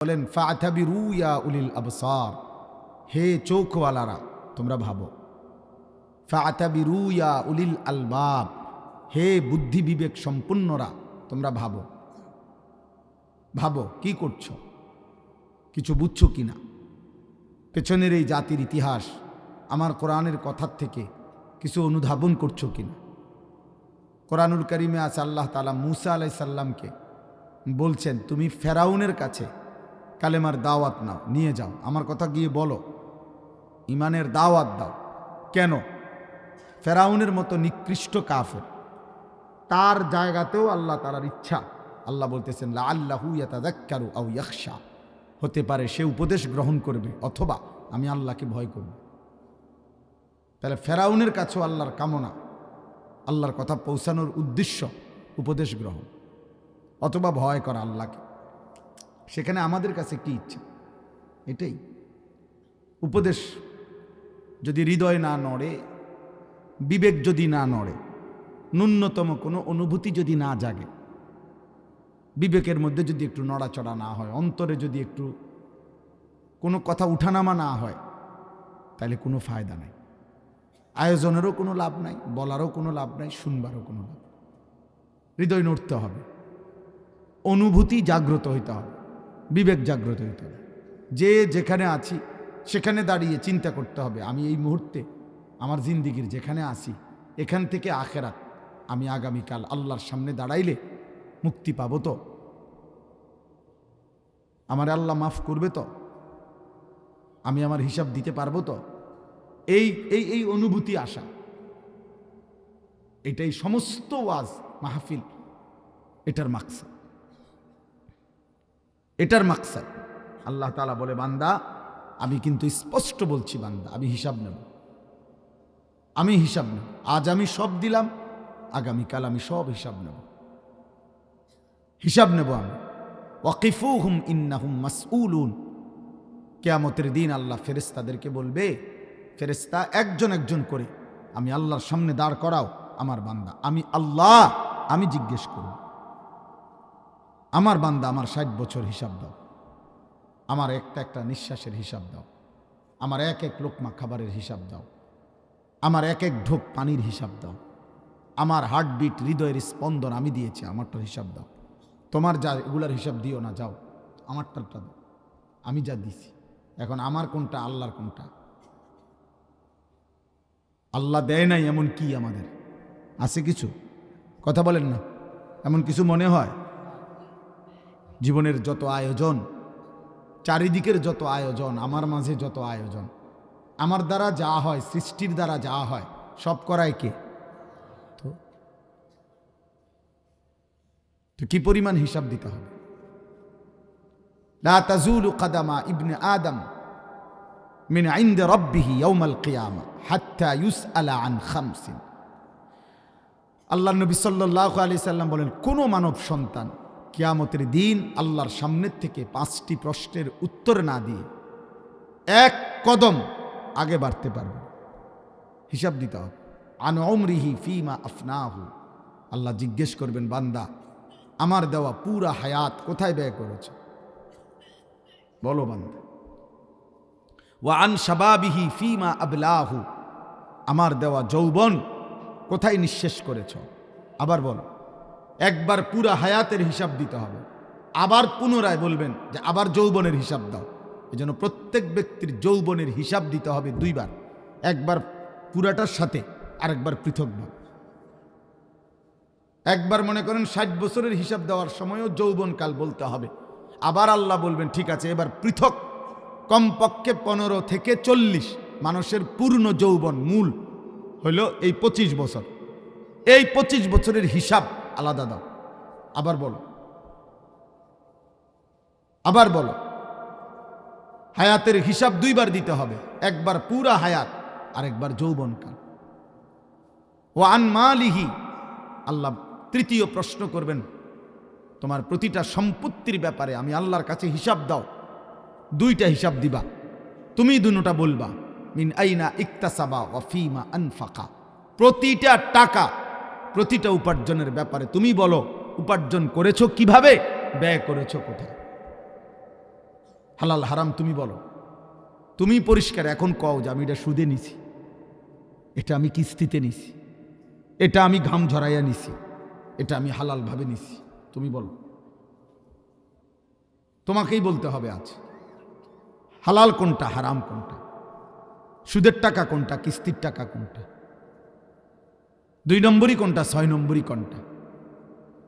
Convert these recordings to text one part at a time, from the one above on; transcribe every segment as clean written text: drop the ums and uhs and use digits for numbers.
বলেন ফাতাবিরু ইয়া উলিল আবসার, হে চোখওয়ালারা তোমরা ভাবো। ফাতাবিরু ইয়া উলিল আলবাব, হে বুদ্ধি বিবেক সম্পন্নরা তোমরা ভাবো। ভাবো কি করছো, কিছু বুঝছো কিনা, পেছনের এই জাতির ইতিহাস আমার কোরআনের কথার থেকে কিছু অনুধাবন করছো কিনা। কোরআনুল কারিমে আছে আল্লাহ তাআলা মূসা আলাইহিস সালামকে বলছেন, তুমি ফেরাউনের কাছে কালেমার দাওয়াত নাও, নিয়ে যাও, আমার কথা গিয়ে বলো, ইমানের দাওয়াত দাও। কেন? ফেরাউনের মতো নিকৃষ্ট কাফের, তার জায়গাতেও আল্লাহ তাআলার ইচ্ছা। আল্লাহ বলতেছেন লাআল্লাহু ইয়াতাযাক্কারু আও ইয়াখশা, হতে পারে সে উপদেশ গ্রহণ করবে অথবা আমি আল্লাহকে ভয় করব। তাহলে ফেরাউনের কাছেও আল্লাহর কামনা, আল্লাহর কথা পৌঁছানোর উদ্দেশ্য উপদেশ গ্রহণ অথবা ভয় করা আল্লাহকে। সেখানে আমাদের কাছে কি ইচ্ছা? এটাই। উপদেশ যদি হৃদয় না নড়ে, বিবেক যদি না নড়ে, ন্যূনতম কোনো অনুভূতি যদি না জাগে, বিবেকের মধ্যে যদি একটু নড়াচড়া না হয়, অন্তরে যদি একটু কোনো কথা উঠানামা না হয়, তাহলে কোনো ফায়দা নাই। আয়োজনেরও কোনো লাভ নাই, বলারও কোনো লাভ নাই, শুনবারও কোনো লাভ। হৃদয় নড়তে হবে, অনুভূতি জাগ্রত হইতে হবে, বিবেক জাগ্রত হইতে হবে। যে যেখানে আছি সেখানে দাঁড়িয়ে চিন্তা করতে হবে, আমি এই মুহূর্তে আমার জিন্দিগির যেখানে আছি এখান থেকে আখেরাত, আমি আগামীকাল আল্লাহর সামনে দাঁড়াইলে মুক্তি পাবো তো? আমার আল্লাহ মাফ করবে তো? আমি আমার হিসাব দিতে পারবো তো? এই এই এই অনুভূতি আসা, এটাই সমস্ত ওয়াজ মাহফিল, এটার মাকসাদ, এটার মাকসাদ। আল্লাহ তাআলা বলে, বান্দা আমি কিন্তু স্পষ্ট বলছি, বান্দা আমি হিসাব নেব, আমি হিসাব নেব। আজ আমি সব দিলাম, আগামীকাল আমি সব হিসাব নেব, হিসাব নেব আমি। ওয়াকিফুহুম ইন্নাহুম মাসউলুন, কিয়ামতের দিন আল্লাহ ফেরেশতাদেরকে বলবে, ফেরেশতা একজন একজন করে আমি আল্লাহর সামনে দাঁড় করাও আমার বান্দা, আমি আল্লাহ, আমি জিজ্ঞেস করব, আমার বান্দা আমার 60 বছর হিসাব দাও, আমার একটা একটা নিঃশ্বাসের হিসাব দাও, আমার এক এক লোকমা খাবারের হিসাব দাও, আমার এক এক ঢোক পানির হিসাব দাও, আমার হার্টবিট, হৃদয়ের স্পন্দন আমি দিয়েছি, আমারটার হিসাব দাও। তোমার যা এগুলার হিসাব দিও না, যাও আমারটা দাও, আমি যা দিছি। এখন আমার কোনটা, আল্লাহর কোনটা? আল্লাহ দেয় নাই এমন কি আমাদের আছে? কিছু কথা বলেন না, এমন কিছু মনে হয়? জীবনের যত আয়োজন, চারিদিকের যত আয়োজন, আমার মাঝে যত আয়োজন, আমার দ্বারা যা হয়, সৃষ্টির দ্বারা যা হয়, সব করায় কে? তো কি পরিমাণ হিসাব দিতে হবে? লা তাজুলু কাদামা ইবনে আদম মিন ইনদি রাব্বিহি ইয়াউমাল কিয়ামা হাত্তা ইউসআলা আন খামসিন। আল্লাহর নবী সাল্লাল্লাহু আলাইহি সাল্লাম বলেন, কোন মানব সন্তান কিয়ামতের দিন আল্লাহর সামনের থেকে 5টি প্রশ্নের উত্তর না দিয়ে এক কদম আগে বাড়তে পারবে। হিসাব দিতে হবে। আন উমরিহি ফিমা আফনাহু, আল্লাহ জিজ্ঞেস করবেন, বান্দা আমার দেওয়া পুরা হায়াত কোথায় ব্যয় করেছে? বলো বান্দা। ওয়া আন শাবাবিহি ফিমা আবলাহু, আমার দেওয়া যৌবন কোথায় নিঃশেষ করেছ? আবার বলো। একবার পুরা হায়াতের হিসাব দিতে হবে, আবার পুনরায় বলবেন যে আবার যৌবনের হিসাব দাও। এজন্য প্রত্যেক ব্যক্তির যৌবনের হিসাব দিতে হবে 2 বার, একবার পুরাটার সাথে, আরেকবার পৃথকভাবে। একবার মনে করেন 60 বছরের হিসাব দেওয়ার সময়ও যৌবনকাল বলতে হবে, আবার আল্লাহ বলবেন ঠিক আছে এবার পৃথক, কমপক্ষে 15 থেকে 40। মানুষের পূর্ণ যৌবন মূল হইল এই 25 বছর, এই 25 বছরের হিসাব আলাদা দাও। আবার বলো, আবার বলো। হায়াতের হিসাব 2 বার দিতে হবে, একবার পুরা হায়াত, আরেকবার যৌবনকাল। ওয়া আন মালিহি, আল্লাহ তৃতীয় প্রশ্ন করবেন, তোমার প্রতিটা সম্পত্তির ব্যাপারে আমি আল্লাহর কাছে হিসাব দাও। 2টা হিসাব দিবা, তুমি দুটোটা বলবা। মিন আইনা ইকতাসাবা ওয়া ফিমা আনফাকা, প্রতিটা টাকা, প্রতিটা উপার্জনের ব্যাপারে তুমি বলো উপার্জন করেছো কিভাবে, ব্যয় করেছো কোথায়। হালাল হারাম তুমি বলো, তুমি পরিষ্কার। এখন কও যে আমি এটা সুদে নিছি, এটা আমি কিস্তিতে নিছি, এটা আমি ঘাম ঝরাইয়া নিছি, এটা আমি হালাল ভাবে নিছি। তুমি বলো, তোমাকেই বলতে হবে আজ হালাল কোনটা, হারাম কোনটা, সুদের টাকা কোনটা, কিস্তির টাকা কোনটা, 2 নম্বরই কোনটা, 6 নম্বরই কোনটা।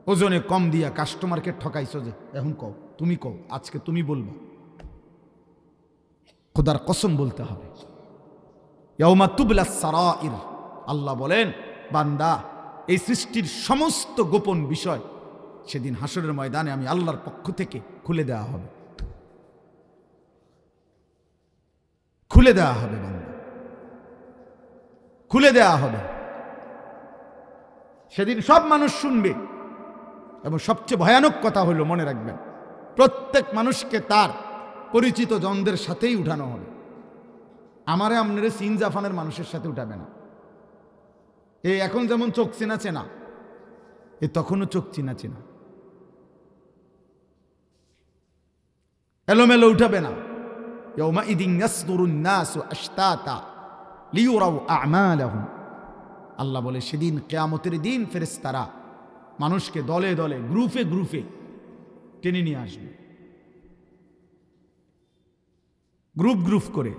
ওজনে কম দিয়া কাস্টমারকে ঠকাইছো যে, এখন কও, তুমি কও, আজকে তুমি বলবা। খোদার কসম বলতে হবে। ইয়াউমা তুবলাস সারাইর, আল্লাহ বলেন বান্দা এই সৃষ্টির সমস্ত গোপন বিষয় সেদিন হাসরের ময়দানে আমি আল্লাহর পক্ষ থেকে খুলে দেওয়া হবে, খুলে দেওয়া হবে বান্দা, খুলে দেওয়া হবে। সেদিন সব মানুষ শুনবে এবং সবচেয়ে ভয়ানক কথা হলো, মনে রাখবেন, প্রত্যেক মানুষকে তার পরিচিত জনদের সাথেই উঠানো হবে। আমারে আপনারে সিন জাফানের মানুষের সাথে উঠাবে না। এই এখন যেমন চোখ চেনা চেনা, এ তখনও চোখ চেনা চেনা, এলোমেলো উঠাবে না। ইয়াউমাইদিন ইয়াসদুরুন নাসু আশতাতা লিয়ুরাউ আ'মালাহুম, আল্লাহ বলে সেদিন কিয়ামতের দিন ফেরেশতারা মানুষকে দলে দলে, গ্রুপে গ্রুপে টেনে নিয়ে আসবে, গ্রুপ গ্রুপ করে।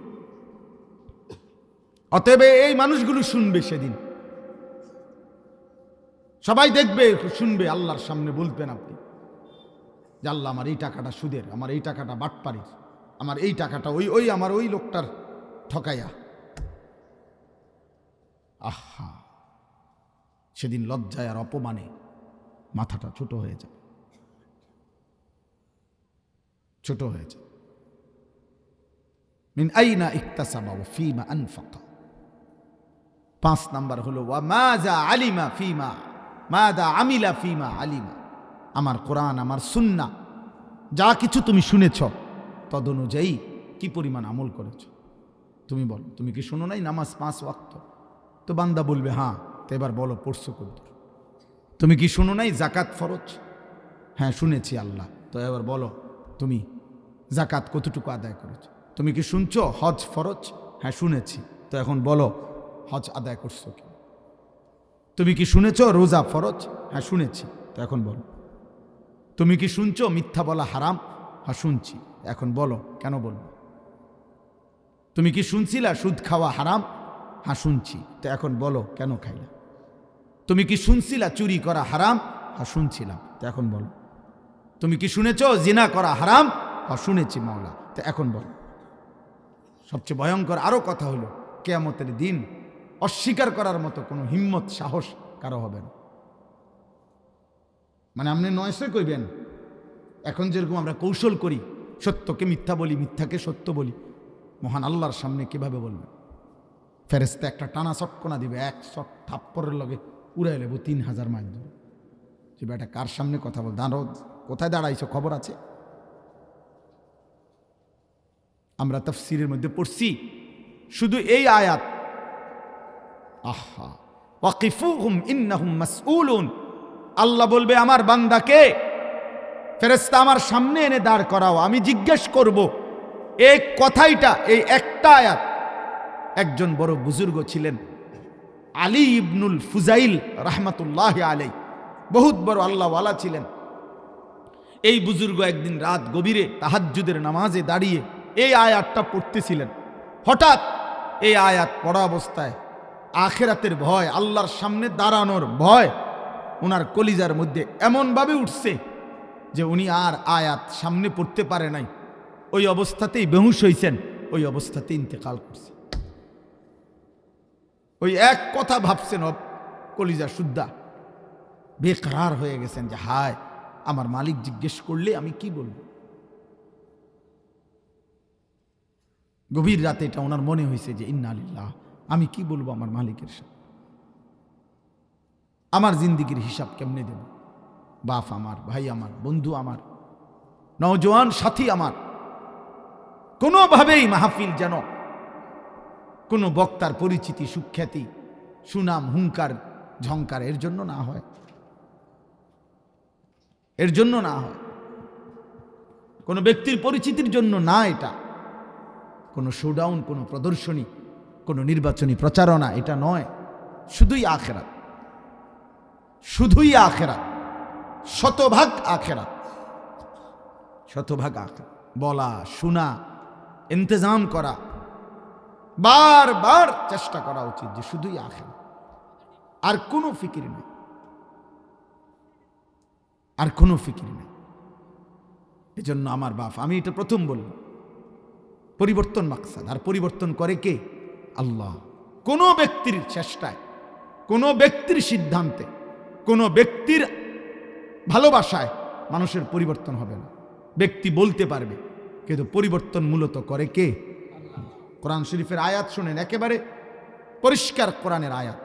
অতএব এই মানুষগুলো শুনবে সেদিন, সবাই দেখবে, শুনবে, আল্লাহর সামনে বলবেন আপনি যে আল্লাহ আমার এই টাকাটা সুদের, আমার এই টাকাটা বাটপাড়ির, আমার এই টাকাটা ওই আমার ওই লোকটার ঠকাইয়া। আহা, সেদিন লজ্জায় আর অপমানে মাথাটা ছোট হয়ে যায়, ছোট হয়ে যায়। মিন আইনা ইকতাসাবা ওয়া ফীমা আনফাকা। 5 নাম্বার হলো ওয়া মাযা আলিমা ফীমা মাযা আমিলা ফীমা আলিমা। আমার কোরআন, আমার সুন্নাহ, যা কিছু তুমি শুনেছ তদনুযায়ী কি পরিমাণ আমল করেছ। তুমি বলো, তুমি কি শুনো নাই নামাজ 5 ওয়াক্ত? তো বান্দা বলবে হ্যাঁ। তো এবার বলো পড়ছো কতদূর? তুমি কি শুনো নাই যাকাত ফরজ? হ্যাঁ শুনেছি আল্লাহ। তো এবার বলো তুমি যাকাত কতটুকু আদায় করেছো? তুমি কি শুনছো হজ ফরজ? হ্যাঁ শুনেছি। তো এখন বলো হজ আদায় করছো কি? তুমি কি শুনেছো রোজা ফরজ? হ্যাঁ শুনেছি। তো এখন বলো তুমি কি শুনছো মিথ্যা বলা হারাম? হ্যাঁ শুনছি। এখন বলো কেন বলবো? তুমি কি শুনছিলা সুদ খাওয়া হারাম? হ্যাঁ শুনছি। তো এখন বলো কেন খাইলা? তুমি কি শুনছিলা চুরি করা হারাম? হ্যাঁ শুনছিলাম। তো এখন বলো তুমি কি শুনেছো জিনা করা হারাম? হ্যাঁ শুনেছি মাওলা। তো এখন বলো। সবচেয়ে ভয়ঙ্কর আরো কথা হলো কিয়ামতের দিন অস্বীকার করার মতো কোনো হিম্মত সাহস কারো হবে না। মানে আপনি নয়সে কইবেন, এখন যেরকম আমরা কৌশল করি, সত্যকে মিথ্যা বলি, মিথ্যাকে সত্য বলি, মহান আল্লাহর সামনে কিভাবে বলবেন? ফেরেশতা একটা টানা চটকনা দিবে, এক চট থাপ্পরের লগে উড়াই লেব 3000 মাইল দূরে। যে বেটা কার সামনে কথা বল, দাঁড়ো, কোথায় দাঁড়াইছো খবর আছে? আমরা তাফসীরের মধ্যে পড়ছি শুধু এই আয়াত, আহা ওয়াকিফুহুম ইন্নাহুম মাসউলুন। আল্লাহ বলবে আমার বান্দাকে ফেরেশতা আমার সামনে এনে দাঁড় করাও, আমি জিজ্ঞেস করব। এই কথাইটা, এই একটা আয়াত একজন বড় বুজুর্গ ছিলেন আলী ইবনুল ফুজাইল রাহমাতুল্লাহি আলাইহি, বহুত বড় আল্লাহওয়ালা ছিলেন। এই বুজুর্গ একদিন রাত গভীরে তাহাজ্জুদের নামাজে দাঁড়িয়ে এই আয়াতটা পড়তেছিলেন। হঠাৎ এই আয়াত পড়া অবস্থায় আখিরাতের ভয়, আল্লাহর সামনে দাঁড়ানোর ভয় ওনার কলিজার মধ্যে এমনভাবে উঠছে যে উনি আর আয়াত সামনে পড়তে পারে নাই। ওই অবস্থাতেই বেহুশ হয়েছেন, ওই অবস্থাতেই ইন্তেকাল করছে। ওই এক কথা ভাবছেন, কলিজা শুদ্ধা বেকরার হয়ে গেছেন যে হায় আমার মালিক জিজ্ঞেস করলে আমি কি বলবো। গভীর রাতে এটা ওনার মনে হয়েছে যে ইন্না লিল্লাহ, আমি কি বলবো আমার মালিকের সাথে, আমার জিন্দিগির হিসাব কেমনে দেব? বাপ আমার, ভাই আমার, বন্ধু আমার, নওজোয়ান সাথী আমার, কোনোভাবেই মাহফিল যেন কোনো বক্তার পরিচিতি, সুখ্যাতি, সুনাম, হুঙ্কার, ঝংকার এর জন্য না হয়, এর জন্য না হয়। কোনো ব্যক্তির পরিচিতির জন্য না, এটা কোনো শোডাউন, কোনো প্রদর্শনী, কোনো নির্বাচনী প্রচারণা, এটা নয়। শুধুই আখিরাত, শুধুই আখিরাত, শতভাগ আখিরাত, শতভাগ আখিরাত। বলা, শোনা, ইন্তজাম করা, বারবার চেষ্টা করা উচিত যে শুধুই আখিরাত, আর কোনো ফিকির নেই, আর কোনো ফিকির নেই। এজন্য আমার বাপ, আমি এটা প্রথম বলব, পরিবর্তন মাকসাদ। আর পরিবর্তন করে কে? আল্লাহ। কোনো ব্যক্তির চেষ্টায়, কোনো ব্যক্তির সিদ্ধান্তে, কোনো ব্যক্তির ভালোবাসায় মানুষের পরিবর্তন হবে না। ব্যক্তি বলতে পারবে, কিন্তু পরিবর্তন মূলত করে কে? কোরআন শরীফের আয়াত শুনেন, একেবারে পরিষ্কার কোরআনের আয়াত।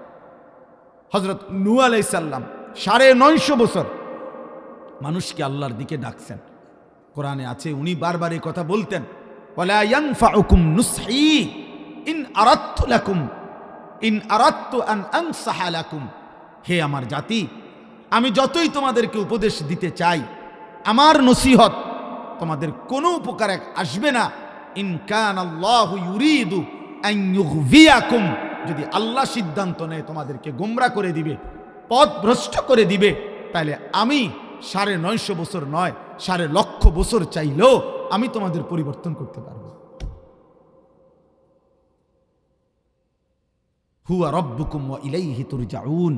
হযরত নূহ আলাইহিস সালাম 950 বছর মানুষকে আল্লাহর দিকে ডাকছেন। কোরআনে আছে, উনি বারবার এই কথা বলতেন, ওয়ালা ইয়ানফাউকুম নুসহি ইন আরাদতু লাকুম ইন আরাদতু আন আনসাহা লাকুম। হে আমার জাতি, আমি যতই তোমাদেরকে উপদেশ দিতে চাই, আমার নসিহত তোমাদের কোনো উপকারে আসবে না। ইন কানাল্লাহু ইউরিদু আন ইউগভিয়াকুম, যদি আল্লাহ সিদ্ধান্ত নেয় তোমাদেরকে গোমরা করে দিবে, পথ ভ্রষ্ট করে দিবে, তাহলে আমি 950 বছর নয়, 1,00,000 বছর চাইলেও আমি তোমাদের পরিবর্তন করতে পারব। হুয়া রব্বুকুম ওয়া ইলাইহি তুরজাউন।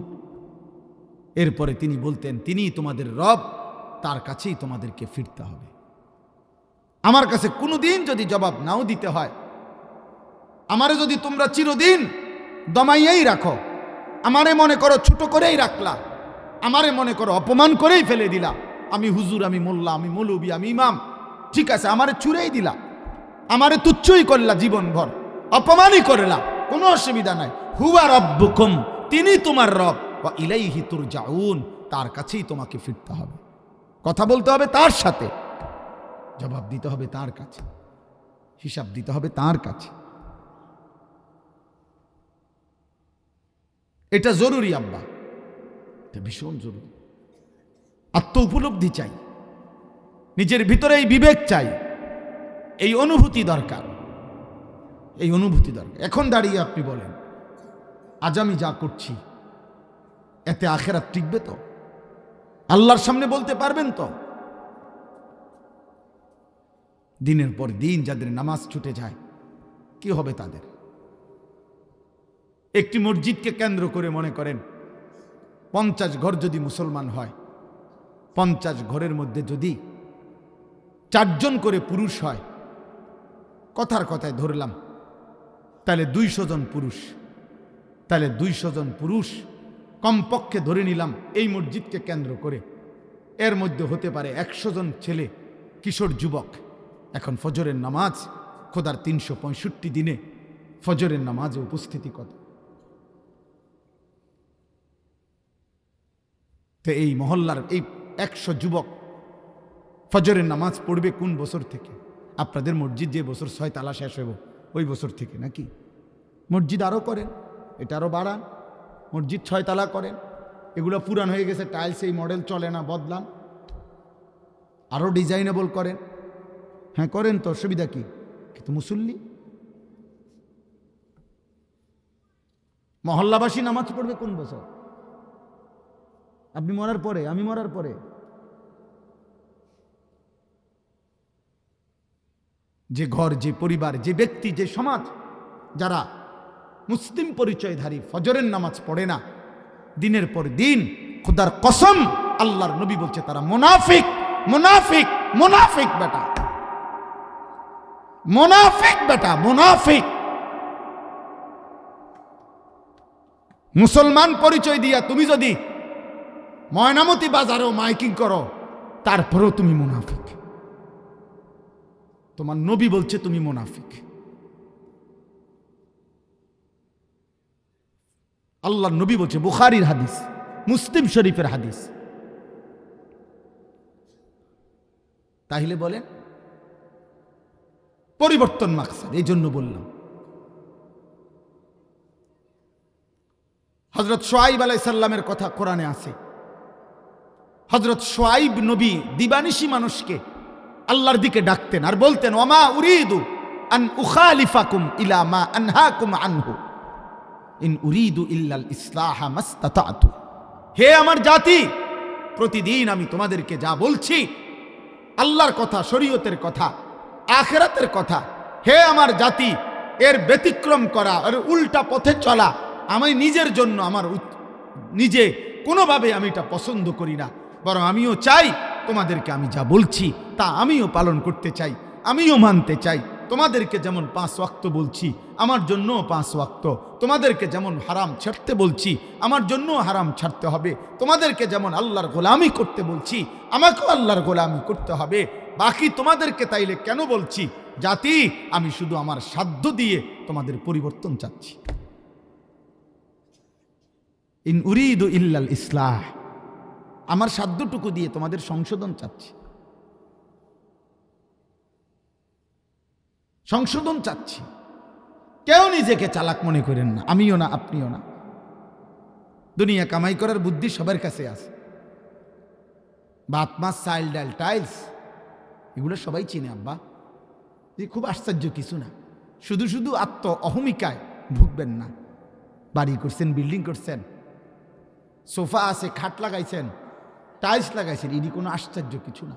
এরপরে তিনি বলতেন, তিনি তোমাদের রব, তার কাছেই তোমাদেরকে ফিরতে হবে। আমার কাছে কোনোদিন যদি জবাব নাও দিতে হয়, আমারে যদি তোমরা চিরদিন দমাইয়াই রাখো, আমারে মনে করো ছোট করেই রাখলা, আমারে মনে করো অপমান করেই ফেলে দিলা, আমি হুজুর, আমি মোল্লা, আমি মৌলবি, আমি ইমাম, ঠিক আছে, আমারে ছুঁড়েই দিলা, আমারে তুচ্ছই করলা, জীবনভর অপমানই করলা, কোনো অসুবিধা নাই। হুয়া রব্বুকুম, তিনি তোমার রব, ওয়া ইলাইহি তুরজাউন, তার কাছেই তোমাকে ফিরতে হবে। কথা বলতে হবে তার সাথে, জবাব দিতে হবে তার কাছে, হিসাব দিতে হবে তার কাছে। এটা জরুরি আব্বা, এটা ভীষণ জরুরি। আত্ম উপলব্ধি চাই, নিজের ভিতরে এই বিবেক চাই, এই অনুভূতি দরকার, এই অনুভূতি দরকার। এখন দাঁড়িয়ে আপনি বলেন, আজ আমি যা করছি এতে আখিরাত টিকবে তো? আল্লাহর সামনে বলতে পারবেন তো? দিনের পর দিন যাদের নামাজ ছুটে যায়, কি হবে তাদের? একটি মসজিদকে কেন্দ্র করে মনে করেন 50 ঘর যদি মুসলমান হয়, 50 ঘরের মধ্যে যদি 4 জন করে পুরুষ হয়, কথার কথায় ধরলাম, তাহলে 200 জন পুরুষ, তাহলে 200 জন পুরুষ কমপক্ষে ধরে নিলাম এই মসজিদকে কেন্দ্র করে, এর মধ্যে হতে পারে 100 জন ছেলে, কিশোর যুবক। এখন ফজরের নামাজ, খোদার 365 দিনে ফজরের নামাজে উপস্থিতি কত? তো এই মহল্লার এই 100 যুবক ফজরের নামাজ পড়বে কোন বছর থেকে? আপনাদের মসজিদ যে বছর 6 তালা শেষ হইব ওই বছর থেকে নাকি? মসজিদ আরও করেন, এটা আরও বাড়ান, মসজিদ 6 তালা করেন, এগুলো পুরান হয়ে গেছে, টাইলস এই মডেল চলে না, বদলান, আরও ডিজাইনেবল করেন। হ্যাঁ করেন তো, অসুবিধা কি? কিন্তু মুসল্লি, মহল্লাবাসী নামাজ পড়বে কোন বছর? আপনি মরার পরে, আমি মরার পরে। যে ঘর, যে পরিবার, যে ব্যক্তি, যে সমাজ, যারা মুসলিম পরিচয়ধারী ফজরের নামাজ পড়ে না, দিনের পর দিন, খোদার কসম, আল্লাহর নবী বলছে তারা মুনাফিক, মুনাফিক, মুনাফিক বেটা, মুনাফিক বেটা, মুনাফিক। মুসলমান পরিচয় দিয়া তুমি যদি ময়নামতি বাজারেও মাইকিং করো, তারপরেও তুমি মুনাফিক। তোমার নবী বলছে তুমি মুনাফিক। আল্লাহর নবী বলছে, বুখারীর হাদিস, মুসলিম শরীফের হাদিস। তাহলে বলেন পরিবর্তন মাকসাদ, এই জন্য বললাম। হযরত শুআইব আলাইহিস সালামের কথা কোরআনে আছে। হযরত শুআইব নবী দিবানিশি মানুষকে আল্লাহর দিকে ডাকতেন আর বলতেন ওমা উরিদু আন উখালিফাকুম ইলা মা আনহাকুম আনহু ইন উরিদু ইল্লাল ইসলাহা মাস্তাতাতু। হে আমার জাতি, প্রতিদিন আমি তোমাদেরকে যা বলছি আল্লাহর কথা, শরীয়তের কথা, আখিরাতের কথা, হে আমার জাতি, এর ব্যতিক্রম করা, এর উল্টা পথে চলা আমি নিজের জন্য আমার নিজে কোনোভাবে আমি এটা পছন্দ করি না, বরং আমিও চাই তোমাদেরকে আমি যা বলছি তা আমিও পালন করতে চাই, আমিও মানতে চাই। তোমাদেরকে যেমন 5 ওয়াক্ত বলছি আমার জন্য 5 ওয়াক্ত, তোমাদেরকে যেমন হারাম ছাড়তে বলছি আমার জন্য হারাম ছাড়তে হবে, তোমাদেরকে যেমন আল্লাহর গোলামি করতে বলছি আমাকেও আল্লাহর গোলামি করতে হবে। বাকি তোমাদেরকে তাইলে কেন বলছি? জাতি, আমি শুধু আমার সাধ্য দিয়ে তোমাদের পরিবর্তন চাচ্ছি। ইন উরিদু ইল্লাল ইসলাহ, আমার সাধ্যটুকু দিয়ে তোমাদের সংশোধন চাচ্ছি, সংশোধন চাচ্ছি। কেউ নিজেকে চালাক মনে করেন না, আমিও না, আপনিও না। দুনিয়া কামাই করার বুদ্ধি সবার কাছে আছে। ভাত মাছ চাল ডাল টাইলস এগুলো সবাই চিনে আব্বা, খুব আশ্চর্য কিছু না। শুধু শুধু আত্ম অহমিকায় ভুগবেন না। বাড়ি করছেন, বিল্ডিং করছেন, সোফা আছে, খাট লাগাইছেন, টাইলস লাগাইছেন, এটি কোনো আশ্চর্য কিছু না।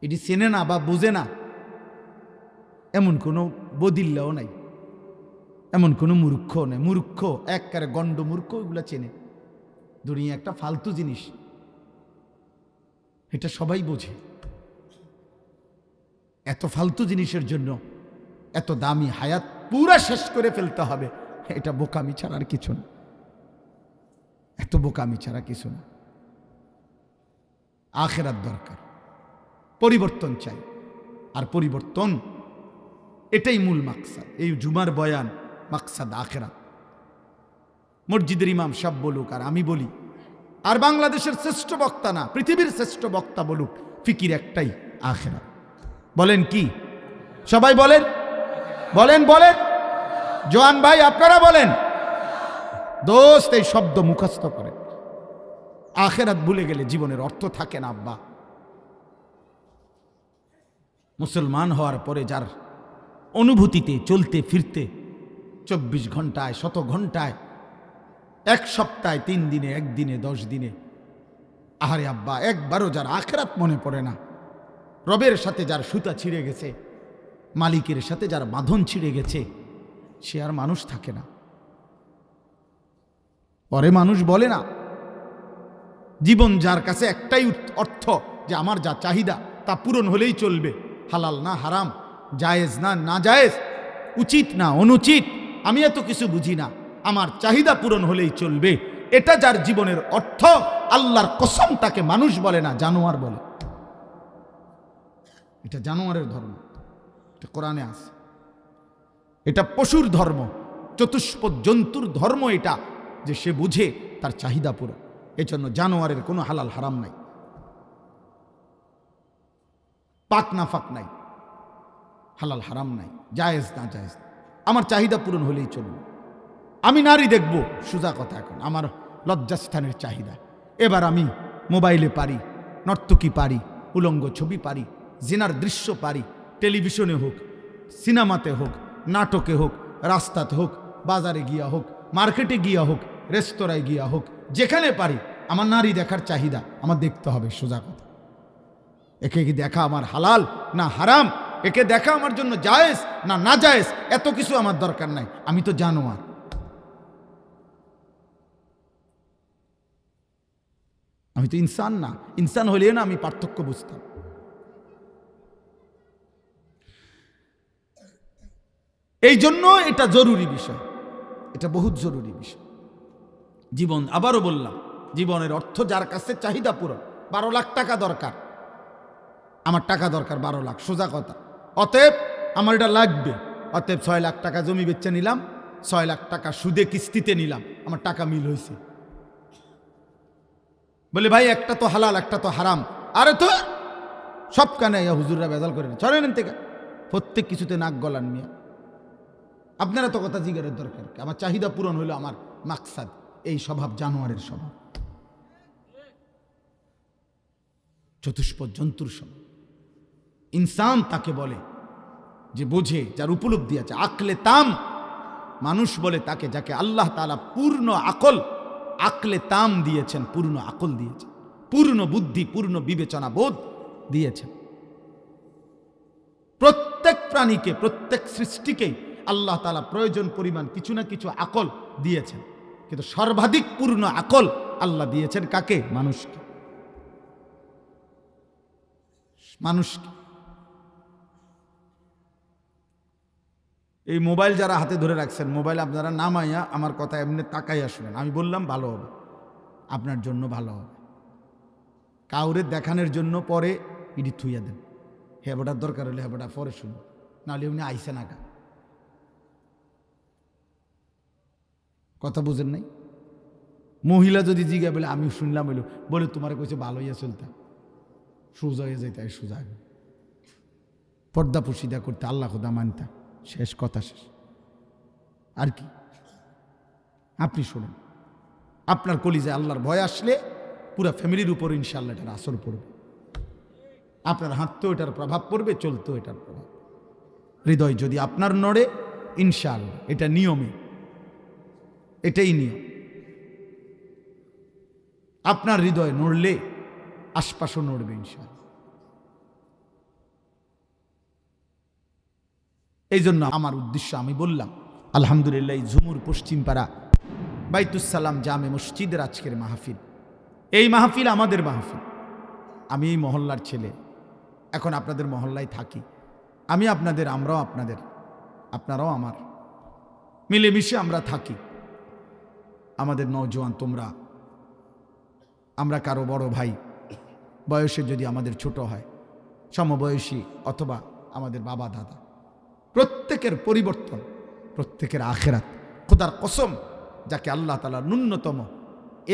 এটি চেনে না বা বোঝে না এমন কোনো বদিল্লাও নাই, এমন কোনো মূর্খ নেই। মূর্খ একবারে গণ্ড মূর্খ এগুলা চেনে। দুনিয়া একটা ফালতু জিনিস, এটা সবাই বোঝে। এত ফালতু জিনিসের জন্য এত দামি হায়াত পুরা শেষ করে ফেলতে হবে, এটা বোকামি ছাড়া আর কিছু না। এত বোকামি ছাড়া কিছু না। আখিরাত দরকার, পরিবর্তন চাই। আর পরিবর্তন এটাই মূল মাকসাদ। এই জুমার বয়ান মাকসাদ আখিরাত। মসজিদের ইমাম সাহেব বলুক আর আমি বলি, আর বাংলাদেশের শ্রেষ্ঠ বক্তা না পৃথিবীর শ্রেষ্ঠ বক্তা বলুক, ফিকির একটাই, আখিরাত। বলেন কি? সবাই বলেন, বলেন বলেন। জোয়ান ভাই আপনারা বলেন। দোস্ত এই শব্দ মুখস্থ করেন। আখিরাত ভুলে গেলে জীবনের অর্থ থাকে না আব্বা। মুসলমান হওয়ার পরে যার অনুভূতিতে চলতে ফিরতে 24 ঘন্টায়, 100 ঘন্টায়, 1 সপ্তাহে, 3 দিনে, 1 দিনে, 10 দিনে, আহারে আব্বা, একবারও যার আখিরাত মনে পড়ে না, রবের সাথে যার সুতা ছিঁড়ে গেছে, মালিকের সাথে যার বাঁধন ছিঁড়ে গেছে, সে আর মানুষ থাকে না। পরে মানুষ বলে না, জীবন যার কাছে একটাই অর্থ যে আমার যা চাহিদা তা পূরণ হলেই চলবে, হালাল না হারাম, জায়েজ না না জায়েজ, উচিত না অনুচিত, আমি এত কিছু বুঝি না, আমার চাহিদা পূরণ হলেই চলবে, এটা যার জীবনের অর্থ, আল্লাহর কসম তাকে মানুষ বলে না, জানোয়ার বলে। এটা জানোয়ারের ধর্ম, এটা কোরআনে আছে। এটা পশুর ধর্ম, চতুষ্পদ জন্তুর ধর্ম এটা, যে সে বুঝে তার চাহিদা পুরো। এই জন্য জানোয়ারের কোনো হালাল হারাম নাই, পাক না ফাক নাই, হালাল হারাম নাই, জায়েজ না জায়েজ। আমার চাহিদা পূরণ হলেই চলবে। আমি নারী দেখব, সোজা কথা, এখন আমার লজ্জাস্থানের চাহিদা। এবার আমি মোবাইলে পারি, নর্তকী পারি, উলঙ্গ ছবি পারি, জিনার দৃশ্য পারি, টেলিভিশনে হোক, সিনেমাতে হোক, নাটকে হোক, রাস্তাতে হোক, বাজারে গিয়া হোক, মার্কেটে গিয়া হোক, রেস্তোরাঁয় গিয়া হোক, যেখানে পারি আমার নারী দেখার চাহিদা আমার দেখতে হবে, সোজা কথা। একে কি দেখা আমার হালাল না হারাম, একে দেখা আমার জন্য জায়েজ না না জায়েজ, এত কিছু আমার দরকার নাই। আমি তো জানোয়ার। আমি তো ইনসান না। ইনসান হলে না আমি পার্থক্য বুঝতাম। এই জন্য এটা জরুরি বিষয়, এটা বহুত জরুরি বিষয়। জীবন, আবারও বললাম, জীবনের অর্থ যার কাছে চাহিদা পূরণ। 12 লাখ টাকা দরকার, আমার টাকা দরকার 12 লাখ, সোজা কথা। অতএব আমার এটা লাগবে, অতএব 6 লাখ টাকা জমি বেচে নিলাম, 6 লাখ টাকা সুদে কিস্তিতে নিলাম, আমার টাকা মিল হয়েছে। বলে ভাই একটা তো হালাল একটা তো হারাম, আরে তো সব কানে হুজুররা বেজাল করে চলেন থেকে প্রত্যেক কিছুতে নাক গলান মিয়া। আপনারা তো কথা জিজ্ঞাসের দরকার, আমার চাহিদা পূরণ হলো আমার মাকসাদ। এই স্বভাব জানোয়ারের স্বভাব, চতুষ্পদ জন্তুর স্বভাব। ইনসান তাকে বলে যে বোঝে, যার উপলব্ধি আছে। আকলে তাম মানুষ বলে তাকে, যাকে আল্লাহ তাআলা পূর্ণ আকলে তাম দিয়েছেন, পূর্ণ আকল দিয়েছেন, পূর্ণ বুদ্ধি, পূর্ণ বিবেচনা বোধ দিয়েছেন। প্রত্যেক প্রাণীকে, প্রত্যেক সৃষ্টিকেই আল্লাহ তাআলা প্রয়োজন পরিমাণ কিছু না কিছু আকল দিয়েছেন, কিন্তু সর্বাধিক পূর্ণ আকল আল্লাহ দিয়েছেন কাকে? মানুষকে। এই মোবাইল যারা হাতে ধরে রাখছেন, মোবাইল আপনারা নামাইয়া আমার কথা এমনি তাকাইয়া শুনেন। আমি বললাম ভালো হবে, আপনার জন্য ভালো হবে। কাউরে দেখানোর জন্য পরে ইডি থুইয়া দেন, হেবাটার দরকার হলে হেবাটা পরে শুনুন, নাহলে উনি আইসে না। কথা বুঝেন নাই? মহিলা যদি জিজ্ঞা বলে আমি শুনলাম, বলে তোমার কইছে ভালো হইয়া চলতা, সোজা হয়ে যাইতে, সোজা পর্দা পুশিদা করতে, আল্লাহ খোদা মানতা, শেষ কথা, শেষ। আর কি? আপনি শোনেন, আপনার কলিজায় আল্লাহর ভয় আসলে পুরা ফ্যামিলির উপর ইনশাআল্লাহ এটার আসর পড়বে। আপনার হাঁটতেও এটার প্রভাব পড়বে, চলতেও এটার প্রভাব। হৃদয় যদি আপনার নড়ে, ইনশাআল্লাহ এটা নিয়মে, এটাই নিয়ম। আপনার হৃদয় নড়লে আশপাশও নড়বে ইনশাআল্লাহ। এই জন্য আমার উদ্দেশ্য, আমি বললাম আলহামদুলিল্লাহ, এই ঝুমুর পশ্চিমপাড়া বাইতুসালাম জামে মসজিদের আজকের মাহফিল, এই মাহফিল আমাদের মাহফিল। আমি এই মহল্লার ছেলে, এখন আপনাদের মহল্লায় থাকি। আমি আপনাদের, আমরাও আপনাদের, আপনারাও আমার, মিলেমিশে আমরা থাকি। আমাদের নওজোয়ান তোমরা, আমরা কারো বড় ভাই, বয়সে যদি আমাদের ছোট হয়, সমবয়সী অথবা আমাদের বাবা দাদা, প্রত্যেকের পরিবর্তন, প্রত্যেকের আখেরাত। খোদার কসম, যাকে আল্লাহ তাআলা ন্যূনতম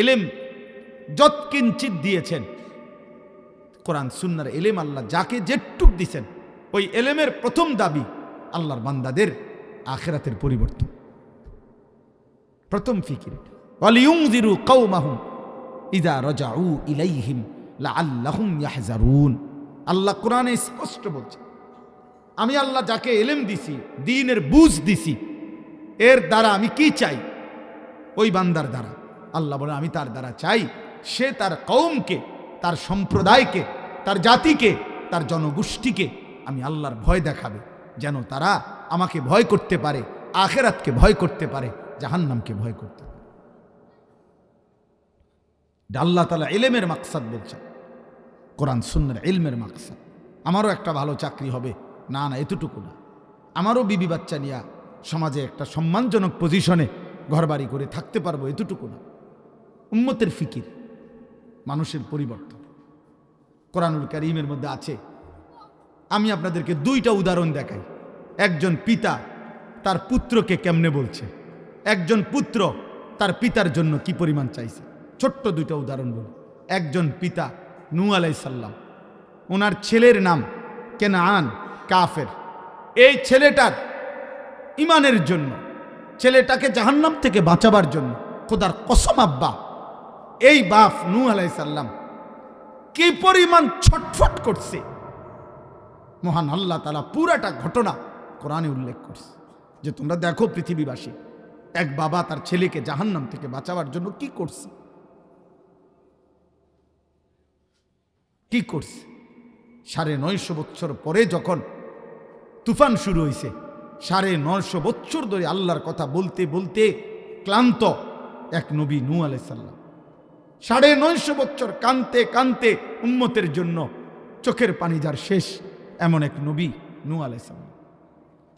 এলেম যৎকিঞ্চিত দিয়েছেন, কোরআন সুন্নাহর এলেম আল্লাহ যাকে যেটুক দিয়েছেন, ওই এলেমের প্রথম দাবি আল্লাহর বান্দাদের আখেরাতের পরিবর্তন, প্রথম ফিকির। ওয়ালিয়ুনযিরু কওমাহুম ইযা রাজাউ ইলাইহিম লাআল্লাহুম ইয়াহযারুন। আল্লাহ কোরআনে স্পষ্ট বলছে, আমি আল্লাহ যাকে এলেম দিছি, দ্বীনের বুঝ দিছি, এর দ্বারা আমি কি চাই? ওই বান্দার দ্বারা আল্লাহ বলে, আমি তার দ্বারা চাই সে তার কওমকে, তার সম্প্রদায়কে, তার জাতিকে, তার জনগোষ্ঠীকে আমি আল্লাহর ভয় দেখাবে, যেন তারা আমাকে ভয় করতে পারে, আখেরাতকে ভয় করতে পারে, জাহান্নামকে ভয় করতে পারে। আল্লাহ তাআলা ইলমের মাকসাদ বলছেন, কোরআন সুন্নাহর ইলমের মাকসাদ। আমারও একটা ভালো চাকরি হবে, না না, এতটুকু না। আমারও বিবি বাচ্চা নিয়ে সমাজে একটা সম্মানজনক পজিশনে ঘরবাড়ি করে থাকতে পারবো, এতটুকু না। উম্মতের ফিকির, মানুষের পরিবর্তন। কোরআনুল কারীমের মধ্যে আছে, আমি আপনাদেরকে দুইটা উদাহরণ দেখাই। একজন পিতা তার পুত্রকে কেমনে বলছে, একজন পুত্র তার পিতার জন্য কি পরিমাণ চাইছে। ছোট্ট দুইটা উদাহরণ বলি। একজন পিতা নূহ আলাইহিস সালাম, ওনার ছেলের নাম কেনান, কাফের। এই ছেলেটার ইমানের জন্য, ছেলেটাকে জাহান্নাম থেকে বাঁচাবার জন্য, খোদার কসম আব্বা, এই বাপ নূহ আলাইহিস সালাম কি পরিমাণ ছটফট করছে, মহান আল্লাহ তাআলা পুরাটা ঘটনা কোরআনে উল্লেখ করছে, যে তোমরা দেখো পৃথিবীবাসী, এক বাবা তার ছেলেকে জাহান্নাম থেকে বাঁচাবার জন্য কি করছে, কি করছে। 950 বছর পরে যখন তুফান শুরু হয়েছে, 950 বছর ধরে আল্লাহর কথা বলতে বলতে ক্লান্ত এক নবী নূহ আলাইহিস সালাম, 950 বছর কানতে কানতে উম্মতের জন্য চোখের পানি যার শেষ, এমন এক নবী নূহ আলাইহিস সালাম।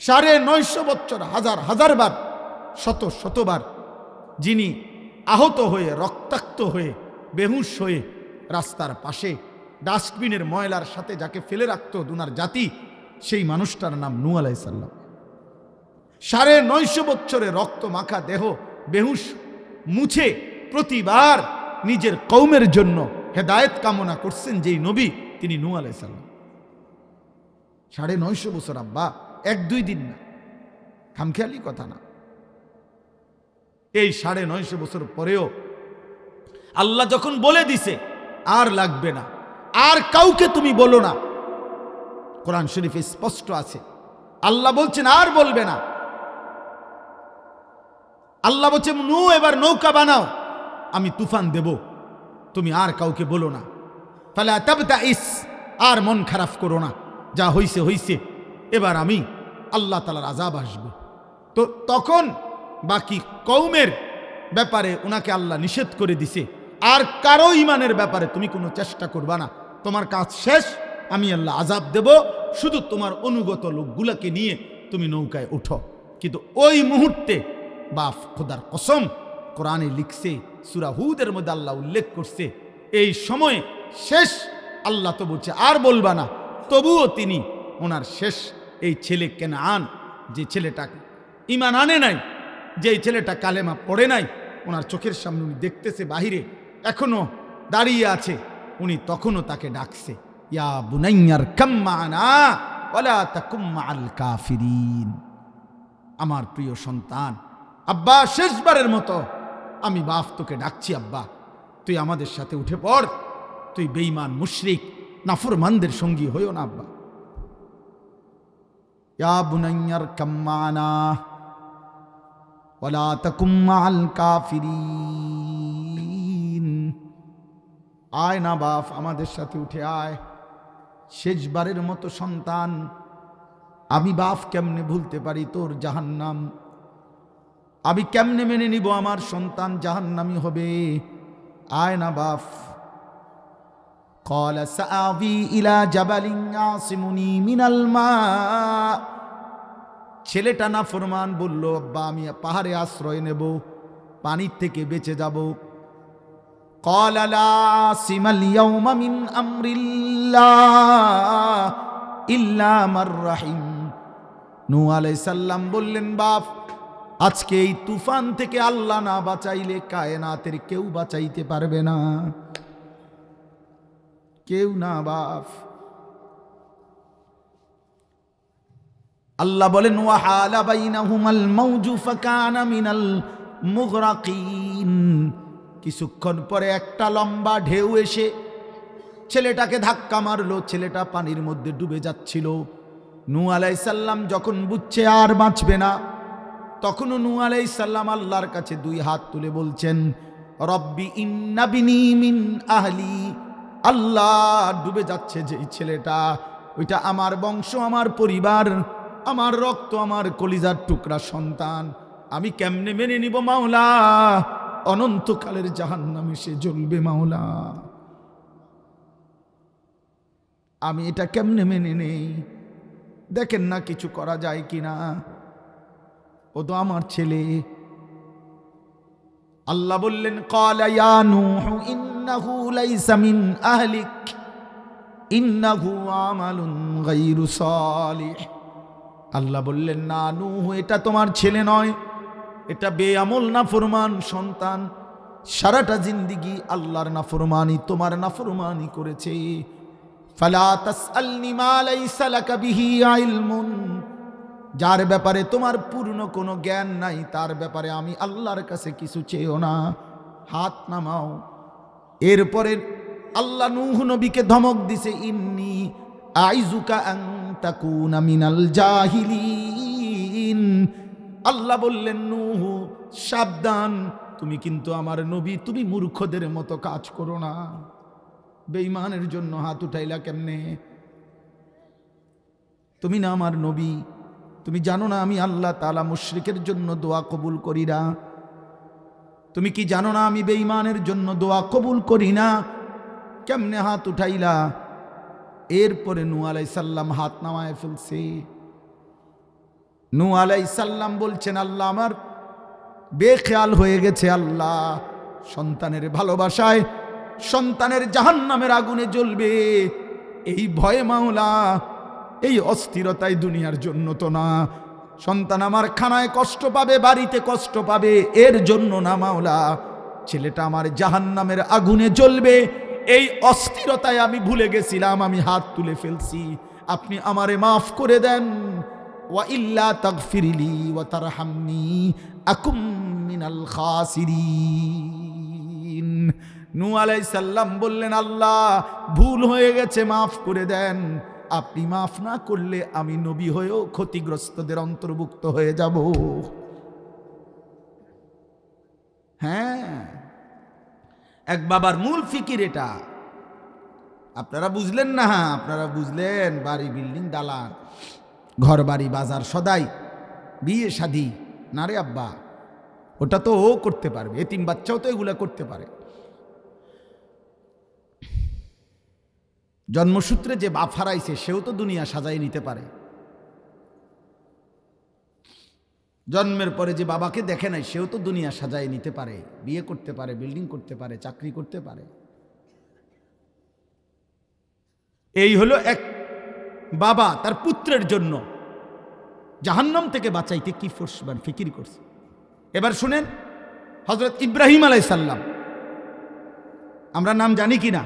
950 বছর, হাজার হাজার বার, শত শতবার যিনি আহত হয়ে, রক্তাক্ত হয়ে, বেহুশ হয়ে রাস্তার পাশে ডাস্টবিনের ময়লার সাথে যাকে ফেলে রাখতো দুনার জাতি, সেই মানুষটার নাম নূহ আলাইহিস সালাম। 950 বছরে রক্ত মাখা দেহ, বেহুশ, মুছে প্রতিবার নিজের কওমের জন্য হেদায়েত কামনা করছেন যেই নবী, তিনি নূহ আলাইহিস সালাম। 950 বছর আব্বা, 1-2 দিন না, খামখেয়ালি কথা না। এই 950 বছর পরেও আল্লাহ যখন বলে দিছে আর লাগবে না, আর কাউকে তুমি বলো না, কোরআন শরীফে স্পষ্ট আছে। আল্লাহ বলছেন আর বলবে না। আল্লাহ বলছে নূহ এবার নৌকা বানাও, আমি তুফান দেব, তুমি আর কাউকে বলো না। ফালা তাবতাইস, আর মন খারাপ করো না, যা হইছে হইছে, এবার আমি আল্লাহ তাআলার আযাব আসবে। তো তখন বাকি কওমের ব্যাপারে ওনাকে আল্লাহ নিষেধ করে দিছে, আর কারো ইমানের ব্যাপারে তুমি কোনো চেষ্টা করবা না, তোমার কাজ শেষ, আমি আল্লাহ আযাব দেব, শুধু তোমার অনুগত লোকগুলোকে নিয়ে তুমি নৌকায় উঠো। কিন্তু ওই মুহূর্তে বাপ খোদার কসম, কোরআনে লিখছে, সূরা হুদের মধ্যে আল্লাহ উল্লেখ করছে, এই সময়ে শেষ। আল্লাহ তো বলছে আর বলবা না, তবুও তিনি ওনার শেষ এই ছেলে কেনান, যে ছেলেটা ঈমান আনে নাই, যে ছেলেটা কালেমা পড়ে নাই, ওনার চোখের সামনে উনি দেখতেছে, বাহিরে এখনো দাঁড়িয়ে আছে, উনি তখনও তাকে ডাকছে, ইয়া বুনাইয়ার কাম মা'না ওয়ালা তাকুম মা'আল কাফিরিন। আমার প্রিয় সন্তান, আব্বা শেষবারের মতো আমি বাপ তোকে ডাকছি, আব্বা তুই আমাদের সাথে উঠে পড়, তুই বেঈমান মুশরিক নাফরমানদের সঙ্গী হইও না আব্বা। ইয়া বুনাইয়ার কাম মা'না ওয়ালা তাকুম মা'আল কাফিরিন। আয় না বাপ, আমাদের সাথে উঠে আয়। শেষবারের মতো সন্তান, আমি বাপ কেমনে ভুলতে পারি তোর জাহান্নাম, আমি কেমনে মেনে নিব আমার সন্তান জাহান্নামী হবে। আয় না বাপ। ক্বালা সাআবি ইলা জাবালিন ইয়াসিমুনি মিনাল মা। ছেলেটা নাফরমান বলল, আব্বা আমি পাহাড়ে আশ্রয় নেব, পানির থেকে বেঁচে যাব। ক্বালা লা আসিমাল ইয়াওমা মিন আমরিল্লাহ ইল্লা মার রাহিম। নূহ আলাইহিস সালাম বললেন, বাপ আজকে এই তুফান থেকে আল্লাহ না বাঁচাইলে কায়নাতের কেউ বাঁচাইতে পারবে না, কেউ না বাপ। আল্লাহ বলেন, ওয়াহালা বাইনাহুমাল মাউজু ফাকানা মিনাল মুগরাকিন। কিছুক্ষণ পরে একটা লম্বা ঢেউ এসে ছেলেটাকে ধাক্কা মারলো, ছেলেটা পানির মধ্যে ডুবে যাচ্ছিল। নূহ আলাইহিস সালাম যখন বুঝছে আর বাঁচবে না, তখনও নূহ আলাইহিস সালাম আল্লাহর কাছে দুই হাত তুলে বলছেন, রব্বি ইন্না বিনি মিন আহলি। আল্লাহ, ডুবে যাচ্ছে যে ছেলেটা, ওইটা আমার বংশ, আমার পরিবার, আমার রক্ত, আমার কলিজার টুকরা সন্তান, আমি কেমনে মেনে নিব মাওলা? অনন্তকালের জাহান্নামে সে জ্বলবে মাওলা, আমি এটা কেমনে মেনে নেই? দেখেন না কিছু করা যায় কিনা, ও তো আমার ছেলে। আল্লাহ বললেন, ক্বালা ইয়া নূহ ইন্নাহু লাইসা মিন আহলিক ইন্নাহু আমালুন গায়রু সালিহ। আল্লাহ বললেন, না নূহ, এটা তোমার ছেলে নয়, এটা বেআমল নাফরমান সন্তান, সারাটা জিন্দেগি আল্লাহর নাফরমানি, তোমার নাফরমানি করেছে। ফালা তাসআলনি মা লাইসা লাকা বিহি ইলমুন। যার ব্যাপারে তোমার পূর্ণ কোনো জ্ঞান নাই, তার ব্যাপারে আমি আল্লাহর কাছে কিছু চেয়েও না, হাত নামাও। এরপরে আল্লাহ নূহ নবীকে ধমক দিছে, ইন্নী আইজুকা আন তাকুনা মিনাল জাহিলিন। আল্লাহ বললেন, নূহ সাবধান, তুমি কিন্তু আমার নবী, তুমি মূর্খদের মতো কাজ করো না। বেঈমানের জন্য হাত উঠাইলা কেমনে? তুমি না আমার নবী, তুমি জানো না আমি আল্লাহ তাআলা মুশরিকের জন্য দোয়া কবুল করি না? তুমি কি জানো না আমি বেঈমানের জন্য দোয়া কবুল করি না? কেমনে হাত উঠাইলা? এরপরে নূহ আলাইহিস সালাম হাত নামায় ফেলছে। নূহ আলাইহিস সালাম বলছেন, আল্লাহ আমার বেখেয়াল হয়ে গেছে, আল্লাহ সন্তানের ভালোবাসায় সন্তানের জাহান্নামের আগুনে জ্বলবে এই ভয়ে মাওলা, এই অস্থিরতায় দুনিয়ার জন্য তো না। সন্তান আমার খানায় কষ্ট পাবে, বাড়িতে কষ্ট পাবে, এর জন্য না মাওলা। ছেলেটা আমার জাহান্নামের আগুনে জ্বলবে, এই অস্থিরতায় আমি ভুলে গেছিলাম, আমি হাত তুলে ফেলছি, আপনি আমারে মাফ করে দেন। ওয়া ইল্লা তাগফিরলি ওয়া তারহামনি আকুম মিনাল খাসিরিন। নূহ আলাইহিস সালাম বললেন, আল্লাহ ভুল হয়ে গেছে, মাফ করে দেন। আপনি মাফ না করলে আমি নবী হয়েও ক্ষতিগ্রস্তদের অন্তর্ভুক্ত হয়ে যাব। হ্যাঁ, এক বাবার মূল ফিকির এটা। আপনারা বুঝলেন না? আপনারা বুঝলেন বাড়ি, বিল্ডিং, দালান, ঘর বাড়ি, বাজার, সদাই, বিয়ে শাদী না রে আব্বা, ওটা তো ও করতে পারবে, এতিম বাচ্চাও তো এগুলা করতে পারে। জন্মসূত্রে যে বাপ হারাইছে সেও তো দুনিয়া সাজাই নিতে পারে। জন্মের পরে যে বাবাকে দেখে নাই সেও তো দুনিয়া সাজাই নিতে পারে, বিয়ে করতে পারে, বিল্ডিং করতে পারে, চাকরি করতে পারে। এই হলো এক বাবা তার পুত্রের জন্য জাহান্নাম থেকে বাঁচাইতে কি ফিকির করছে। এবার শুনেন, হযরত ইব্রাহিম আলাইহিস সালাম, আমরা নাম জানি কি না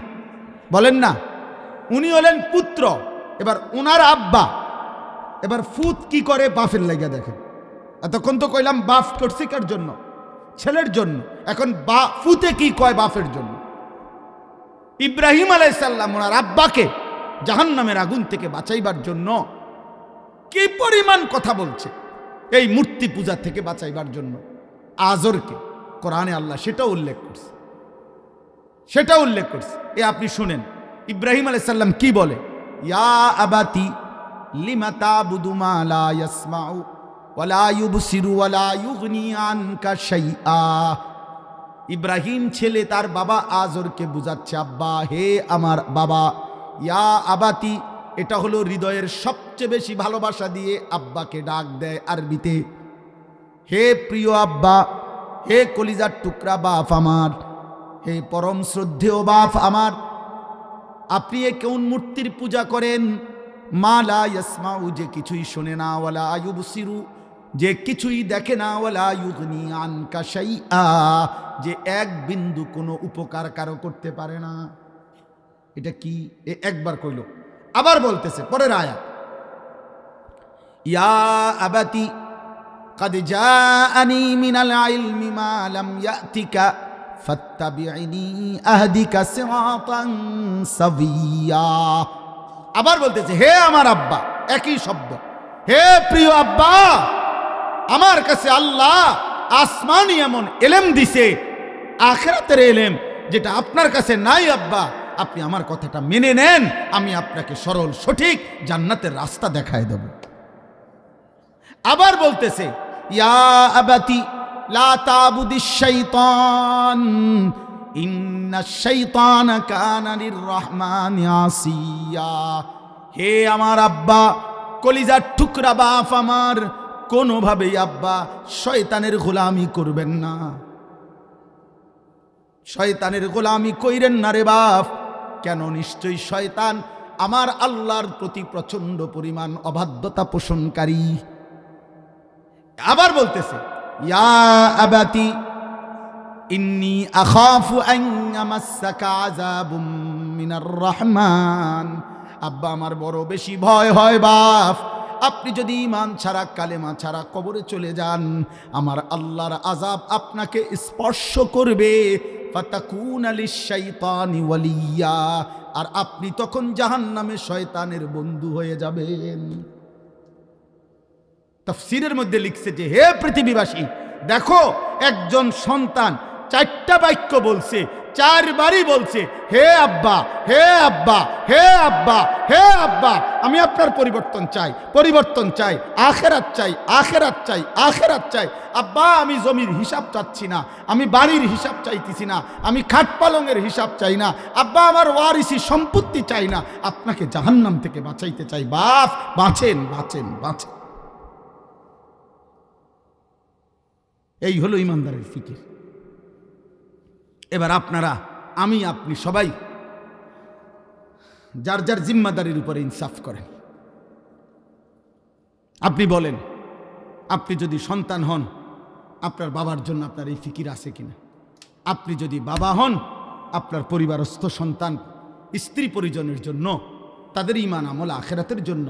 বলেন না? উনি হলেন পুত্র, এবার উনার আব্বা এবার ফুত কি করে বাপের লাগা দেখেন। এতক্ষণ তো কইলাম বাপ করছে কার জন্য? ছেলের জন্য। এখন ফুতে কি কয় বাপের জন্য। ইব্রাহিম আলাইহিস সালাম ওনার আব্বাকে জাহান্নামের আগুন থেকে বাঁচাইবার জন্য কি পরিমাণ কথা বলছে, এই মূর্তি পূজা থেকে বাঁচাইবার জন্য আজরকে কোরআনে আল্লাহ সেটা উল্লেখ করছে, সেটা উল্লেখ করছে। এ আপনি শুনেন ইব্রাহিম আলাইহিস সালাম কি বলে, ইয়া আবাতি লিমা তা'বুদু মা লা ইয়াসমাউ ওয়া লা ইউবসিরু ওয়া লা ইউগনি আনকা শাইআ। ইব্রাহিম ছেলে তার বাবা আজরকে বুঝাচ্ছে, আব্বা, হে আমার বাবা। ইয়া আবাতি, এটা হলো হৃদয়ের সবচেয়ে বেশি ভালোবাসা দিয়ে আব্বাকে ডাক দেয় আরবিতে। হে প্রিয় আব্বা, হে কলিজার টুকরা বাপ আমার, হে পরম শ্রদ্ধেয় বাপ আমার, আপনি কোন মূর্তির পূজা করেন? মা লা ইয়াসমাউ, যে কিছুই শোনে না, ওয়ালা ইউবসিরু, যে কিছুই দেখে না, ওয়ালা ইউগনি আনকা শাইআ, যে এক বিন্দু কোনো উপকার কারো করতে পারে না। এটা কি? একবার কইল, আবার বলতেছে পরের আয়াত, ইয়া আবাতি قد جاءني من العلم ما لم يأتك فاتبعني أهدك صراطا سويا। আবার বলতেছে, হে আমার আব্বা, একই শব্দ, হে প্রিয় আব্বা, আমার কাছে আল্লাহ আসমানি এমন এলেম দিছে, আখিরাতের এলেম, যেটা আপনার কাছে নাই আব্বা। আপনি আমার কথাটা মেনে নেন, আমি আপনাকে সরল সঠিক জান্নাতের রাস্তা দেখায় দেব। আবার বলতেছে, ইয়া আবাতি লা তা'বুদিশ শাইতান ইন্নাশ শাইতানা কানা লির-রাহমানি আসিয়া। হে আমার আব্বা, কলিজার টুকরা বাপ আমার, কোনোভাবেই আব্বা শয়তানের গোলামি করবেন না, শয়তানের গোলামি কইরেন না রে বাপ। কেন? নিশ্চয়ই শয়তান আমার আল্লাহর প্রতি প্রচন্ড পরিমাণ অবাধ্যতা পোষণকারী। আবার বলতেছে, ইয়া আবাতি ইন্নী আখাফু আন ইয়ামাসসাকা আযাবুম মিনার রহমান। আব্বা, আমার বড় বেশি ভয় হয় বাপ, আপনি যদি ঈমান ছাড়া, কালেমা ছাড়া কবরে চলে যান, আমার আল্লাহর আযাব আপনাকে স্পর্শ করবে। ফাতাকুনা লিশ-শাইতানি ওয়ালিয়া, আর আপনি তখন জাহান্নামে শয়তানের বন্ধু হয়ে যাবেন। তাফসীরের মধ্যে লিখছে যে, হে পৃথিবীবাসী, দেখো একজন সন্তান 4টা বাক্য বলছে, 4বারই বলছে, হে আব্বা, হে আব্বা, হে আব্বা, হে আব্বা, আমি আপনার পরিবর্তন চাই, পরিবর্তন চাই, আখিরাত চাই, আখিরাত চাই, আখিরাত চাই। আব্বা, আমি জমির হিসাব চাচ্ছি না, আমি বাড়ির হিসাব চাইতেছি না, আমি খাট পালঙের হিসাব চাই না, আব্বা আমার ওয়ারিসি সম্পত্তি চাই না, আপনাকে জাহান্নাম থেকে বাঁচাইতে চাই। বাপ, বাঁচেন, বাঁচেন, বাঁচেন। এই হলো ইমানদারের ফিকির। এবার আপনারা, আমি, আপনি সবাই যার যার জিম্মাদারির উপরে ইনসাফ করেন। আপনি বলেন, আপনি যদি সন্তান হন, আপনার বাবার জন্য আপনার এই ফিকির আছে কিনা? আপনি যদি বাবা হন, আপনার পরিবারস্থ সন্তান, স্ত্রী পরিজনের জন্য, তাদের ঈমান আমল আখিরাতের জন্য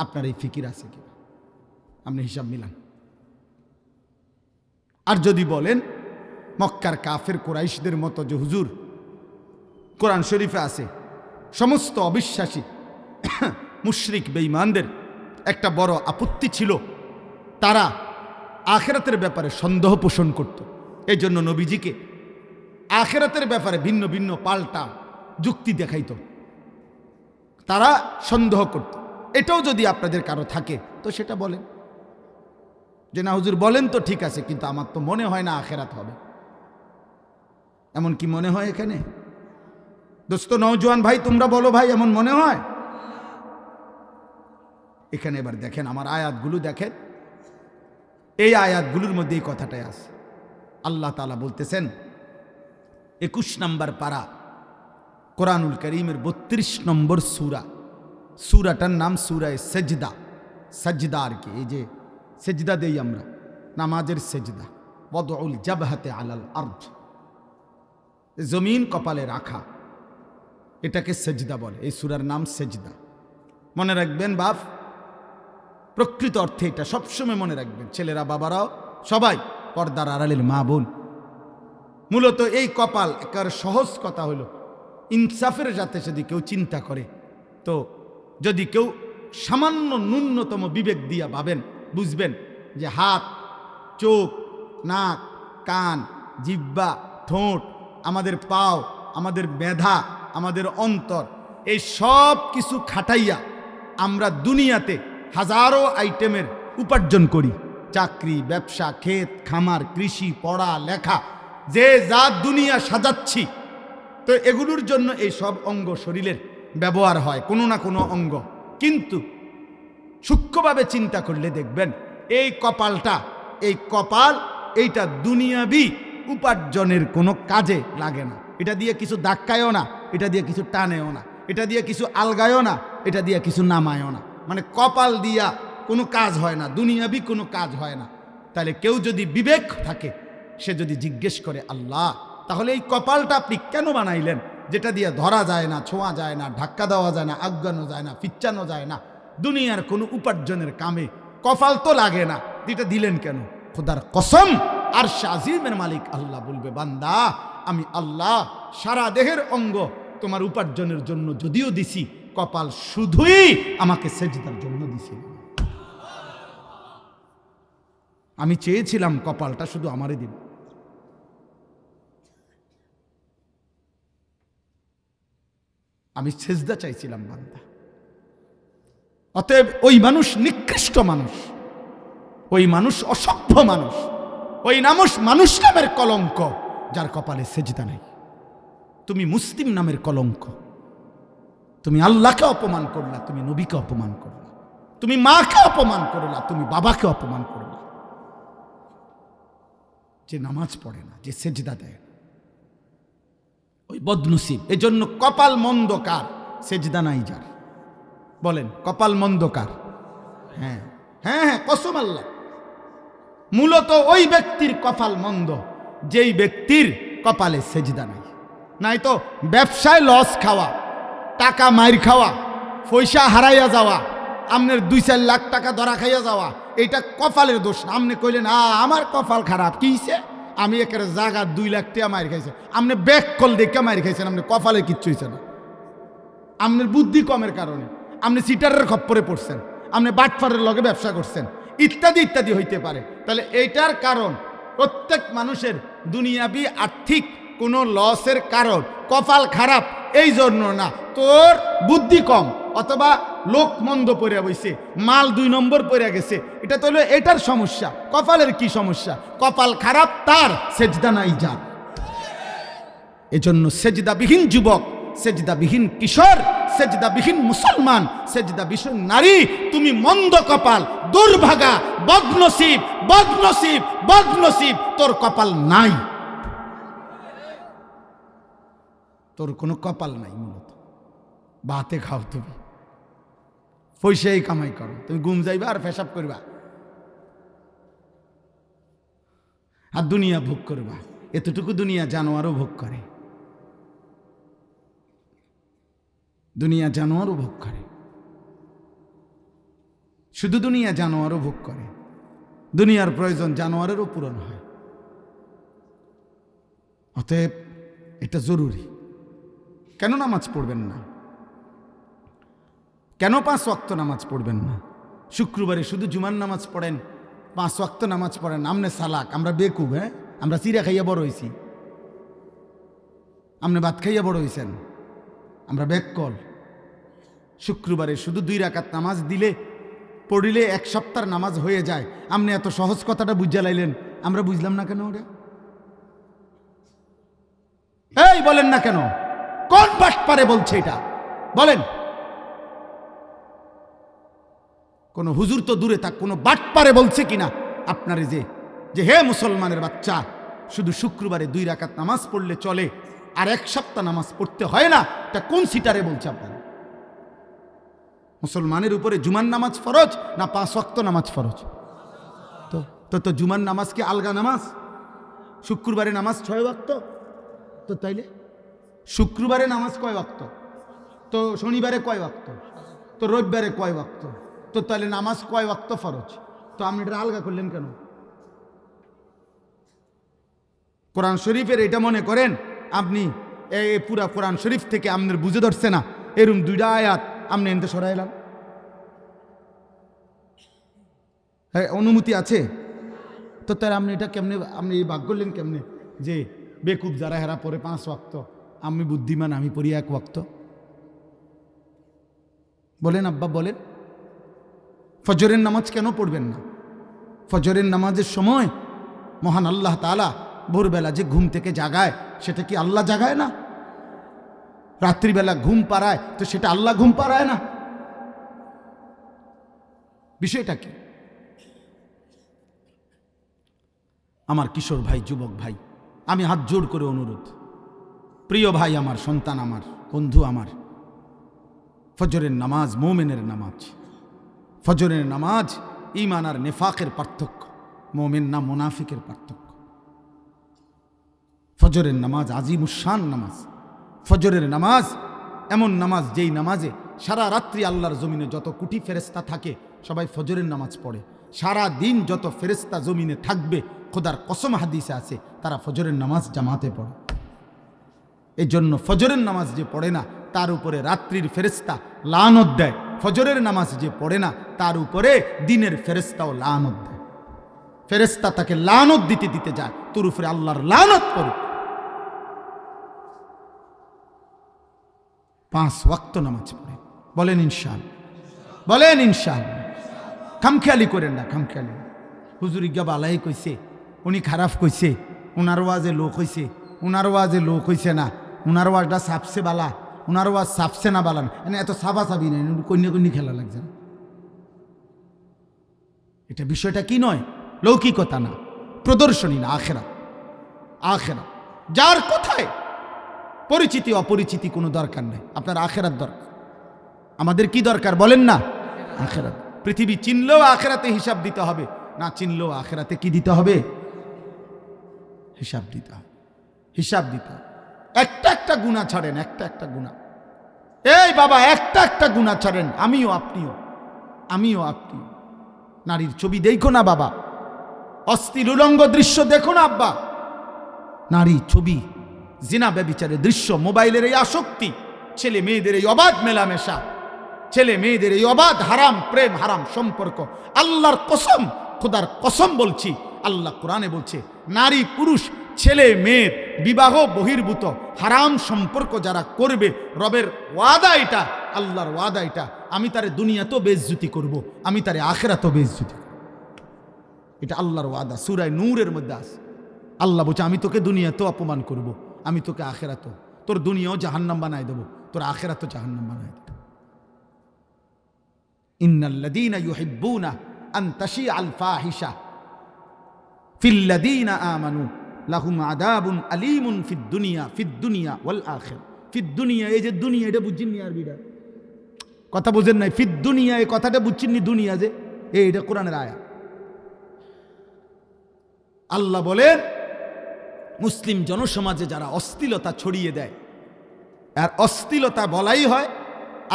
আপনার এই ফিকির আছে কিনা? আপনি হিসাব মিলান। আর যদি বলেন মক্কার কাফের কুরাইশদের মতো যে হুজুর, কোরআন শরীফে আছে সমস্ত অবিশ্বাসী মুশরিক বেঈমানদের একটা বড় আপত্তি ছিল, তারা আখিরাতের ব্যাপারে সন্দেহ পোষণ করত। এই জন্য নবীজিকে আখিরাতের ব্যাপারে ভিন্ন ভিন্ন পাল্টা যুক্তি দেখাইত, তারা সন্দেহ করত। এটাও যদি আপনাদের কারো থাকে তো সেটা বলেন, যে না হুজুর বলেন তো ঠিক আছে, কিন্তু আমার তো মনে হয় না আখিরাত হবে। এমন কি মনে হয় এখানে? দোস্ত নওজোয়ান ভাই, তোমরা বলো ভাই, এমন মনে হয়? এখানে এবার দেখেন, আমার আয়াতগুলো দেখেন, এই আয়াতগুলোর মধ্যে এই কথাটাই আছে। আল্লাহ তাআলা বলতেছেন 21 নম্বর পারা কোরআনুল করিমের 32 নম্বর সূরা, সূরাটার নাম সূরায়ে সেজদা। সেজদা আর কি, এই যে সেজদা দেই আমরা, নামাজের সেজদা, ওয়াদউল জাবহাতে আলাল আরদ, জমিন কপালে রাখা, এটাকে সেজদা বলে। এই সূরার নাম সেজদা। মনে রাখবেন বাপ, প্রকৃত অর্থে এটা সবসময় মনে রাখবেন, ছেলেরা বাবারাও সবাই, পর্দার আড়ালের মা বোন। মূলত এই কপাল একেবারে সহজ কথা হলো, ইনসাফের সাথে যদি কেউ চিন্তা করে, তো যদি কেউ সামান্য ন্যূনতম বিবেক দিয়া ভাবেন, বুঝবেন যে হাত, চোখ, নাক, কান, জিহ্বা, ঠোঁট, আমাদের পাও, আমাদের মেধা, আমাদের অন্তর, এই সব কিছু খাটাইয়া আমরা দুনিয়াতে হাজারো আইটেমের উপার্জন করি। চাকরি, ব্যবসা, ক্ষেত খামার, কৃষি, পড়া লেখা, যে যা দুনিয়া সাজাচ্ছি, তো এগুলোর জন্য এই সব অঙ্গ শরীরের ব্যবহার হয়, কোনো না কোনো অঙ্গ। কিন্তু সূক্ষ্মভাবে চিন্তা করলে দেখবেন এই কপালটা, এই কপাল, এইটা দুনিয়াবি উপার্জনের কোনো কাজে লাগে না। এটা দিয়ে কিছু ধাক্কায়ও না, এটা দিয়ে কিছু টানেও না, এটা দিয়ে কিছু আলগায়ও না, এটা দিয়ে কিছু নামায়ও না। মানে কপাল দিয়া কোনো কাজ হয় না, দুনিয়াবি কোনো কাজ হয় না। তাহলে কেউ যদি বিবেক থাকে, সে যদি জিজ্ঞেস করে আল্লাহ, তাহলে এই কপালটা আপনি কেন বানাইলেন, যেটা দিয়ে ধরা যায় না, ছোঁয়া যায় না, ধাক্কা দেওয়া যায় না, আজ্ঞানো যায় না, ফিচ্চানো যায় না, দুনিয়ার কোনো উপার্জনের কামে কপাল তো লাগে না, এটা দিলেন কেন? খোদার কসম, আরশ আজিমের মালিক আল্লাহ বলবে, বান্দা আমি আল্লাহ সারা দেহের অঙ্গ তোমার উপার্জনের জন্য যদিও দিছি, কপাল শুধুই আমাকে সেজদার জন্য দিছি। আমি চেয়েছিলাম কপালটা শুধু আমারই দিন, আমি সেজদা চাইছিলাম বান্দা। অতএব ওই মানুষ নিকৃষ্ট মানুষ, ওই মানুষ অসভ্য মানুষ, ওই মানুষ নামের কলঙ্ক, যার কপালে সেজদা নেই। তুমি মুসলিম নামের কলঙ্ক, তুমি আল্লাহকে অপমান করলা, তুমি নবীকে অপমান করলা, তুমি মাকে অপমান করলা, তুমি বাবাকে অপমান করলা। যে নামাজ পড়ে না, যে সেজদা দেয়, ওই বদনসিব। এজন্য কপাল মন্দ কার? সেজদা নাই যার। বলেন কপাল মন্দ কার? হ্যাঁ হ্যাঁ হ্যাঁ, কসম আল্লাহ, মূলত ওই ব্যক্তির কপাল মন্দ যেই ব্যক্তির কপালে সেজদা নাই। নাই তো ব্যবসায় লস খাওয়া, টাকা মাইর খাওয়া, পয়সা হারাইয়া যাওয়া, আপনার 2-4 লাখ টাকা ধরা খাইয়া যাওয়া, এইটা কপালের দোষ না। আপনি কইলেন আমার কপাল খারাপ, কি হইছে? আমি একের জায়গা 2 লাখ টাকা মাইর খাইছে, আপনি ব্যাক কল দেখে মাইর খাইছেন, আপনি কপালে কিচ্ছু হয়েছে না। আপনার বুদ্ধি কমের কারণে, আপনি সিটারের খপ্পরে পড়ছেন, আপনি বাটফারের লগে ব্যবসা করছেন, ইত্যাদি ইত্যাদি হইতে পারে। তাহলে এইটার কারণ, প্রত্যেক মানুষের দুনিয়াবি আর্থিক কোনো লসের কারণ কপাল খারাপ এই জন্য না, তোর বুদ্ধি কম, অথবা লোক মন্দ পড়ে বইছে, মাল 2 নম্বর পড়ে গেছে, এটা তো হলো এটার সমস্যা। কপালের কি সমস্যা? কপাল খারাপ তার, সেজদা নাই যার। এজন্য সেজদাবিহীন যুবক, সেজদাবিহীন কিশোর, সেজদাবিহীন মুসলমান, সেজদাবিহীন নারী, তুমি মন্দ কপাল, দুর্ভাগা, বদনসিব, বদনসিব, বদনসিব, তোর কপাল নাই, তোর কোনো কপাল নাই। মূলত ভাতে খাও, তুমি পয়সাই কামাই করো, তুমি ঘুম যাইবা আর পেশাব করবা আর দুনিয়া ভোগ করবা। এতটুকু দুনিয়া জানোয়ারও ভোগ করে, দুনিয়া জানোয়ারও ভোগ করে, শুধু দুনিয়া জানোয়ারও ভোগ করে, দুনিয়ার প্রয়োজন জানোয়ারেরও পূরণ হয়। অতএব এটা জরুরি। কেন নামাজ পড়বেন না? কেন 5 ওয়াক্ত নামাজ পড়বেন না? শুক্রবারে শুধু জুমার নামাজ পড়েন, 5 ওয়াক্ত নামাজ পড়েন। আমনে সালাক, আমরা বেকুব। হ্যাঁ, আমরা চিরা খাইয়া বড় হয়েছি, আমনে ভাত খাইয়া বড় হয়েছেন, আমরা বেককল। শুক্রবারে শুধু 2 রাকাত নামাজ দিলে পড়িলে 1 সপ্তাহের নামাজ হয়ে যায়। আপনি এত সহজ কথাটা বুঝা লাইলেন, আমরা বুঝলাম না কেন? ওটা এই বলেন না কেন? কোন বাটপারে বলছে এটা বলেন? কোন হুজুর তো দূরে থাক, কোন বাটপারে বলছে কিনা আপনারে যে হে মুসলমানের বাচ্চা, শুধু শুক্রবারে 2 রাকাত নামাজ পড়লে চলে আর 1 সপ্তাহ নামাজ পড়তে হয় না? এটা কোন সিটারে বলছে আপনারা? মুসলমানের উপরে জুমার নামাজ ফরজ না 5 ওয়াক্ত নামাজ ফরজ? তো জুমার নামাজ কি আলগা নামাজ? শুক্রবারে নামাজ 6 ওয়াক্ত। তো তাইলে শুক্রবারে নামাজ কয় ওয়াক্ত? তো শনিবারে কয় ওয়াক্ত? তো রবিবারে কয় ওয়াক্ত? তো তাহলে নামাজ কয় ওয়াক্ত ফরজ? তো আপনি এটা আলগা করলেন কেন? কোরআন শরীফের এটা মনে করেন আপনি এই পুরা কোরআন শরীফ থেকে আপনার বুঝে ধরছে না, এরম 2টা আয়াত আপনি এনতে সরাইলাম। হ্যাঁ, অনুমতি আছে? তো তার আপনি এটা কেমনে, আপনি এই ভাগ করলেন কেমনে যে বেকুব যারা হেরা পরে 5 ওয়াক্ত, আমি বুদ্ধিমান আমি পড়ি 1 ওয়াক্ত? বলেন আব্বা বলেন। ফজরের নামাজ কেন পড়বেন না? ফজরের নামাজের সময় মহান আল্লাহ তাআলা ভোরবেলা যে ঘুম থেকে জাগায়, সেটা কি আল্লাহ জাগায় না? রাত্রিবেলা ঘুম পাড়ায়, তো সেটা আল্লাহ ঘুম পাড়ায় না? বিষয়টা কি? আমার কিশোর ভাই, যুবক ভাই, আমি হাত জোড় করে অনুরোধ, প্রিয় ভাই আমার, সন্তান আমার, বন্ধু আমার, ফজরের নামাজ মোমেনের নামাজ। ফজরের নামাজ ঈমান আর নেফাকের পার্থক্য, মোমেন না মুনাফিকের পার্থক্য। ফজরের নামাজ আজিমুশান নামাজ। ফজরের নামাজ এমন নামাজ যেই নামাজে সারা রাত্রি আল্লাহর জমিনে যত কোটি ফেরেশতা থাকে সবাই ফজরের নামাজ পড়ে। সারা দিন যত ফেরেশতা জমিনে থাকবে, খোদার কসম হাদিসে আছে, তারা ফজরের নামাজ জামাতে পড়ে। এই জন্য ফজরের নামাজ যে পড়ে না তার উপরে রাত্রির ফেরেশতা লানত দেয়, ফজরের নামাজ যে পড়ে না তার উপরে দিনের ফেরেশতাও লানত দেয়। ফেরেশতা তাকে লানত দিতে দিতে যায়, তোর উপরে আল্লাহর লানত পড়ুক। 5 ওয়াক্ত নামাজ পড়ে, বলেন ইনশাআল্লাহ, বলেন ইনশাআল্লাহ। খামখেয়ালি করেন না, খামখেয়ালি। হুজুর ইজ্ঞা বালাই কইছে, উনি খারাপ কইছে, উনার ওয়াজে লোক হইছে, উনার ওয়াজে লোক হইছে না, উনার ওয়াজটা সাপসে বালা, উনার ওয়াজ সাপসে না বালান, এত সাবা সাবি নেই, কন্যা কন্যা খেলা লাগছে না। এটা বিষয়টা কি নয়, লৌকিকতা না, প্রদর্শনী না, আখেরাত। আখেরাত যার কথায় পরিচিতি অপরিচিতি কোনো দরকার নেই, আপনার আখেরাত দরকার। আমাদের কি দরকার বলেন না? আখেরাত। পৃথিবী চিনলেও আখেরাতে হিসাব দিতে হবে, না চিনলেও আখেরাতে কি দিতে হবে? হিসাব দিতে হবে, হিসাব দিতে হবে। একটা একটা গুনাহ ছাড়েন, একটা একটা গুনাহ। এই বাবা, একটা একটা গুনাহ ছাড়েন, আমিও আপনিও, আমিও আপনিও। নারীর ছবি দেখো না বাবা, অশ্লীল উলঙ্গ দৃশ্য দেখো না আব্বা, নারী ছবি, জিনা ব্যভিচারের দৃশ্য, মোবাইলের এই আসক্তি, ছেলে মেয়েদের এই অবাধ মেলামেশা, ছেলে মেয়েদের এই অবাধ হারাম প্রেম, হারাম সম্পর্ক। আল্লাহর কসম, খোদার কসম বলছি, আল্লাহ কোরআনে বলছে, নারী পুরুষ ছেলে মেয়ের বিবাহ বহির্ভূত হারাম সম্পর্ক যারা করবে, রবের ওয়াদা এটা, আল্লাহর ওয়াদা এটা, আমি তারে দুনিয়াতেও বেইজ্জতি করব, আমি তারে আখিরাতেও বেইজ্জতি করব। এটা আল্লাহর ওয়াদা, সূরা নূরের মধ্যে আছে। আল্লাহ বলছে, আমি তোকে দুনিয়াতেও অপমান করব, আমি তোকে আখিরাতেও, তোর দুনিয়াও জাহান্নাম বানায় দেব, তোর আখিরাতও জাহান্নাম বানায় দেব। ইন্নাল্লাযীনা ইউহিব্বুনা আন তাশিআল ফাহিশা ফিল্লাযীনা আমানু লাহুম আযাবুন আলীমুন ফিদ দুনিয়া ওয়াল আখিরা। ফিদ দুনিয়া, এই যে দুনিয়া, এটা বুঝছেন নি? আরবিটা কথা বুঝেন নাই? ফিদ দুনিয়া, এই কথাটা বুঝছেন নি? দুনিয়া যে এটা কোরআনের আয়াত। আল্লাহ বলেন, মুসলিম জনসমাজে যারা অশ্লীলতা ছড়িয়ে দেয়, আর অশ্লীলতা বলাই হয়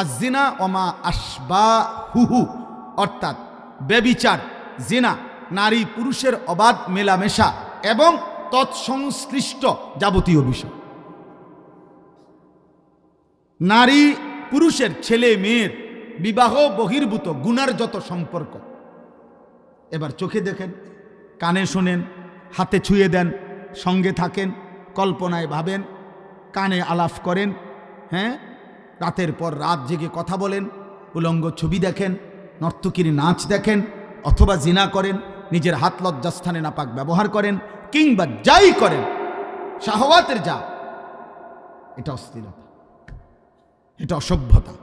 আজিনা ওমা আশবাহুহু, অর্থাৎ ব্যভিচার, জিনা, নারী পুরুষের অবাধ মেলামেশা এবং তৎসংশ্লিষ্ট যাবতীয় বিষয়। নারী পুরুষের, ছেলে মেয়ের বিবাহ বহির্ভূত গুনার যত সম্পর্ক, এবার চোখে দেখেন, কানে শোনেন, হাতে ছুঁয়ে দেন, সঙ্গে থাকেন, কল্পনায় ভাবেন, কানে আলাপ করেন, হ্যাঁ, রাতের পর রাত জেগে কথা বলেন, উলঙ্গ ছবি দেখেন, নর্তকীর নাচ দেখেন, অথবা জিনা করেন, নিজের হাত লজ্জাস্থানে নাপাক ব্যবহার করেন, কিংবা যাই করেন, শাহওয়াতের যা, এটা অশ্লীলতা, এটা অসভ্যতা,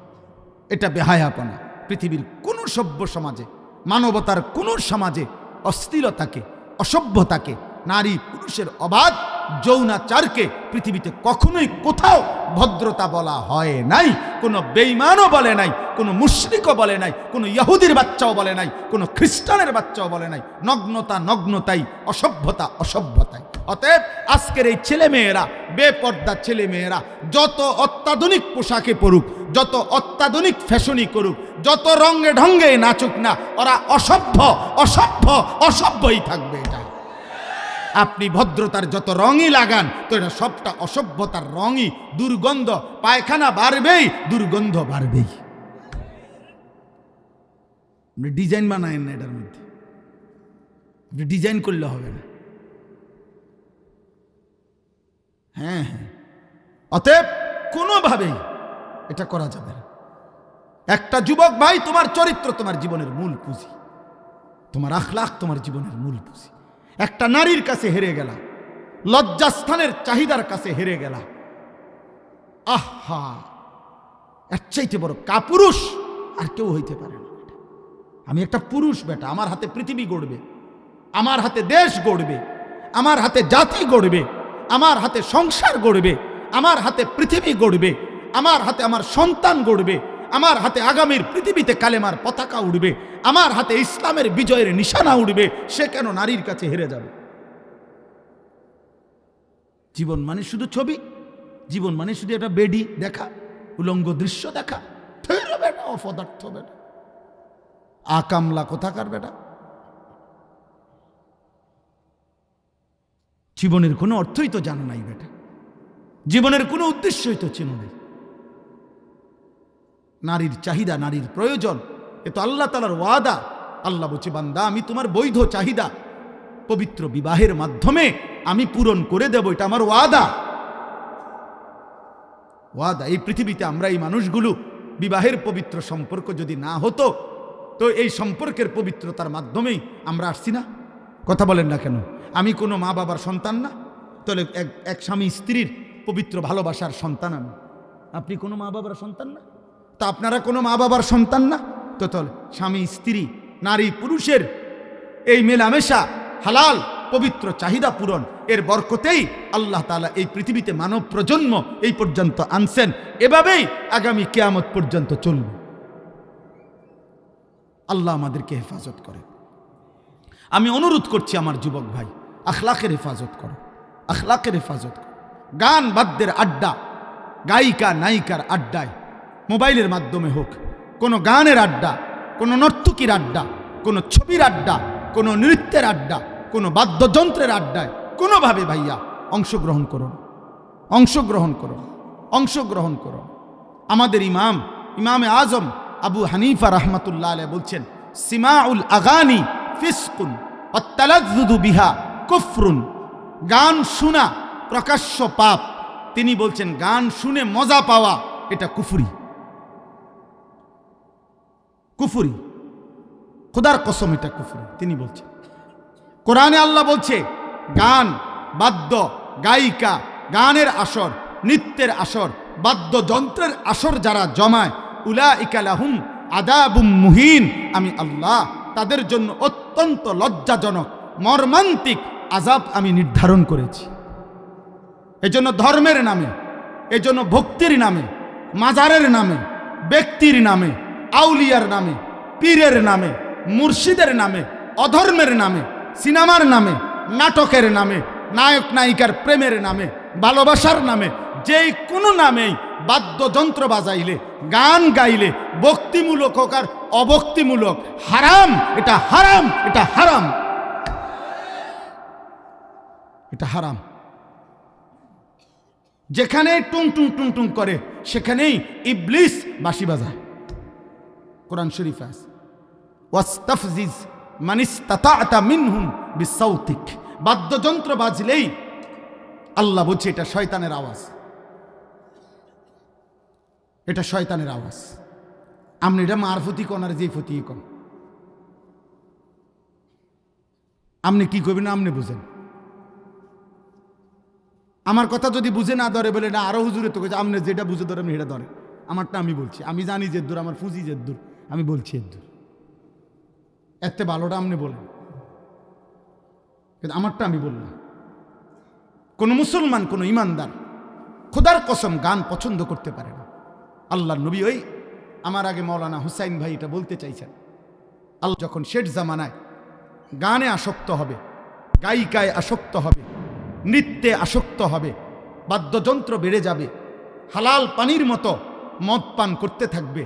এটা বেহায়াপনা। পৃথিবীর কোনো সভ্য সমাজে, মানবতার কোনো সমাজে অশ্লীলতাকে, অসভ্যতাকে, নারী পুরুষের অবাধ যৌনাচারকে পৃথিবীতে কখনোই কোথাও ভদ্রতা বলা হয় নাই। কোনো বেঈমানও বলে নাই, কোনো মুশরিকও বলে নাই, কোনো ইহুদির বাচ্চাও বলে নাই, কোনো খ্রিস্টানের বাচ্চাও বলে নাই। নগ্নতা নগ্নতাই, অসভ্যতা অসভ্যতাই। অতএব আজকের এই ছেলেমেয়েরা, বেপর্দা ছেলেমেয়েরা যত অত্যাধুনিক পোশাকে পড়ুক, যত অত্যাধুনিক ফ্যাশনই করুক, যত রঙে ঢঙ্গে নাচুক না, ওরা অসভ্য অসভ্য অসভ্যই থাকবে। এটা আপনি ভদ্রতার যত রঙই লাগান, তো এটা সবটা অসভ্যতার রঙই। দুর্গন্ধ, পায়খানা বাড়বেই, দুর্গন্ধ বাড়বেই। আপনি ডিজাইন বানায়েন না, এটার মধ্যে আপনি ডিজাইন করলে হবে না। হ্যাঁ হ্যাঁ, অতএব কোনোভাবেই এটা করা যাবে না। একটা যুবক ভাই, তোমার চরিত্র তোমার জীবনের মূল পুঁজি, তোমার আখলাক তোমার জীবনের মূল পুঁজি। একটা নারীর কাছে হেরে গেলা, লজ্জাস্থানের চাহিদার কাছে হেরে গেলা, আহা, এর চাইতে বড় কাপুরুষ আর কেউ হইতে পারে না। আমি একটা পুরুষ বেটা, আমার হাতে পৃথিবী গড়বে, আমার হাতে দেশ গড়বে, আমার হাতে জাতি গড়বে, আমার হাতে সংসার গড়বে, আমার হাতে পৃথিবী গড়বে, আমার হাতে আমার সন্তান গড়বে, আমার হাতে আগামীর পৃথিবীতে কালেমার পতাকা উড়বে, আমার হাতে ইসলামের বিজয়ের নিশানা উড়বে। সে কেন নারীর কাছে হেরে যাবে? জীবন মানে শুধু ছবি, জীবন মানে শুধু একটা বেডি দেখা, উলঙ্গ দৃশ্য দেখা। বেটা অপদার্থ বেটা, আকামলা কোথাকার বেটা। জীবনের কোনো অর্থই তো জানো নাই বেটা, জীবনের কোনো উদ্দেশ্যই তো চেনো নাই। নারীর চাহিদা, নারীর প্রয়োজন, এ তো আল্লাহ তাআলার ওয়াদা। আল্লাহ বলছে, বান্দা আমি তোমার বৈধ চাহিদা পবিত্র বিবাহের মাধ্যমে আমি পূরণ করে দেব, এটা আমার ওয়াদা। ওয়াদা। এই পৃথিবীতে আমরা এই মানুষগুলো বিবাহের পবিত্র সম্পর্ক যদি না হতো, তো এই সম্পর্কের পবিত্রতার মাধ্যমেই আমরা আসছি না। কথা বলেন না কেন? আমি কোনো মা বাবার সন্তান না, তাহলে এক স্বামী স্ত্রীর পবিত্র ভালোবাসার সন্তান আমি। আপনি কোনো মা বাবার সন্তান না, তা আপনারা কোনো মা বাবার সন্তান না, তো তাহলে স্বামী স্ত্রী, নারী পুরুষের এই মেলামেশা, হালাল পবিত্র চাহিদা পূরণ, এর বরকতেই আল্লাহ তাআলা এই পৃথিবীতে মানব প্রজন্ম এই পর্যন্ত আনছেন। এভাবেই আগামী কিয়ামত পর্যন্ত চলবে। আল্লাহ আমাদেরকে হেফাজত করে। আমি অনুরোধ করছি আমার যুবক ভাই, আখলাকের হেফাজত করো, আখলাকের হেফাজত করো। গান বাদ্যের আড্ডা, গায়িকা নায়িকার আড্ডায়, মোবাইলের মাধ্যমে হোক, কোনো গানের আড্ডা, কোনো নর্তকীর আড্ডা, কোনো ছবির আড্ডা, কোনো নৃত্যের আড্ডা, কোনো বাদ্যযন্ত্রের আড্ডায় কোনোভাবে ভাইয়া অংশগ্রহণ করুন, অংশগ্রহণ করুন, অংশগ্রহণ করুন। আমাদের ইমামে আজম আবু হানিফা রাহমাতুল্লাহ আলাইহি বলছেন, সিমাউল আগানি ফিসকুন ওয়াত্তালাজ্জুদু বিহা কুফরুন। গান শোনা প্রকাশ্য পাপ। তিনি বলছেন, গান শুনে মজা পাওয়া এটা কুফরি, কুফরি, খোদার কসম এটা কুফরি। তিনি বলছেন, কোরআনে আল্লাহ বলছে, গান, বাদ্য, গায়িকা, গানের আসর, নৃত্যের আসর, বাদ্যযন্ত্রের আসর যারা জমায়, উলাইকা লাহুম আযাবুম মুহিন, আমি আল্লাহ তাদের জন্য অত্যন্ত লজ্জাজনক মর্মান্তিক আযাব আমি নির্ধারণ করেছি। এজন্য ধর্মের নামে, এজন্য ভক্তির নামে, মাজারের নামে, ব্যক্তির নামে, আউলিয়ার নামে, পীরের নামে, মুর্শিদের নামে, অধর্মের নামে, সিনেমার নামে, নাটকের নামে, নায়ক নায়িকার প্রেমের নামে, ভালোবাসার নামে, যেই কোনো নামেই বাদ্যযন্ত্র বাজাইলে, গান গাইলে, ভক্তিমূলক হোক আর অভক্তিমূলক, হারাম, এটা হারাম, এটা হারাম, এটা হারাম। যেখানে টুং টুং টুং টুং করে সেখানেই ইবলিস বাঁশি বাজায়। কোরআন শরীফে আছে, ওয়াস্তাফজিজ মানিস্তাতা'তা মিনহুম বিসাউতিক। বাদ্যযন্ত্র বাজলেই আল্লাহ বলছে এটা শয়তানের আওয়াজ, এটা শয়তানের আওয়াজ। আপনি এটা মারফতি কোন আর যে ফতি কোন, আপনি কি করবেন আপনি বুঝেন। আমার কথা যদি বুঝে না ধরে বলে না আরো হুজুরে তো আপনি যেটা বুঝে ধরে আপনি সেটা ধরে। আমারটা আমি বলছি, আমি জানি যে দূর, আমার ফুজি যে দূর, আমি বলছি এর দূর, এতে ভালোটা আপনি বলেন, কিন্তু আমারটা আমি বললাম। কোন মুসলমান, কোন ইমানদার খোদার কসম গান পছন্দ করতে পারে না। আল্লাহর নবী, ওই আমার আগে মৌলানা হুসাইন ভাই এটা বলতে চাইছেন, আল্লাহ যখন শেষ জামানায় গানে আসক্ত হবে, গায়িকায় আসক্ত হবে, নৃত্যে আসক্ত হবে, বাদ্যযন্ত্র বেড়ে যাবে, হালাল পানির মতো মদ পান করতে থাকবে।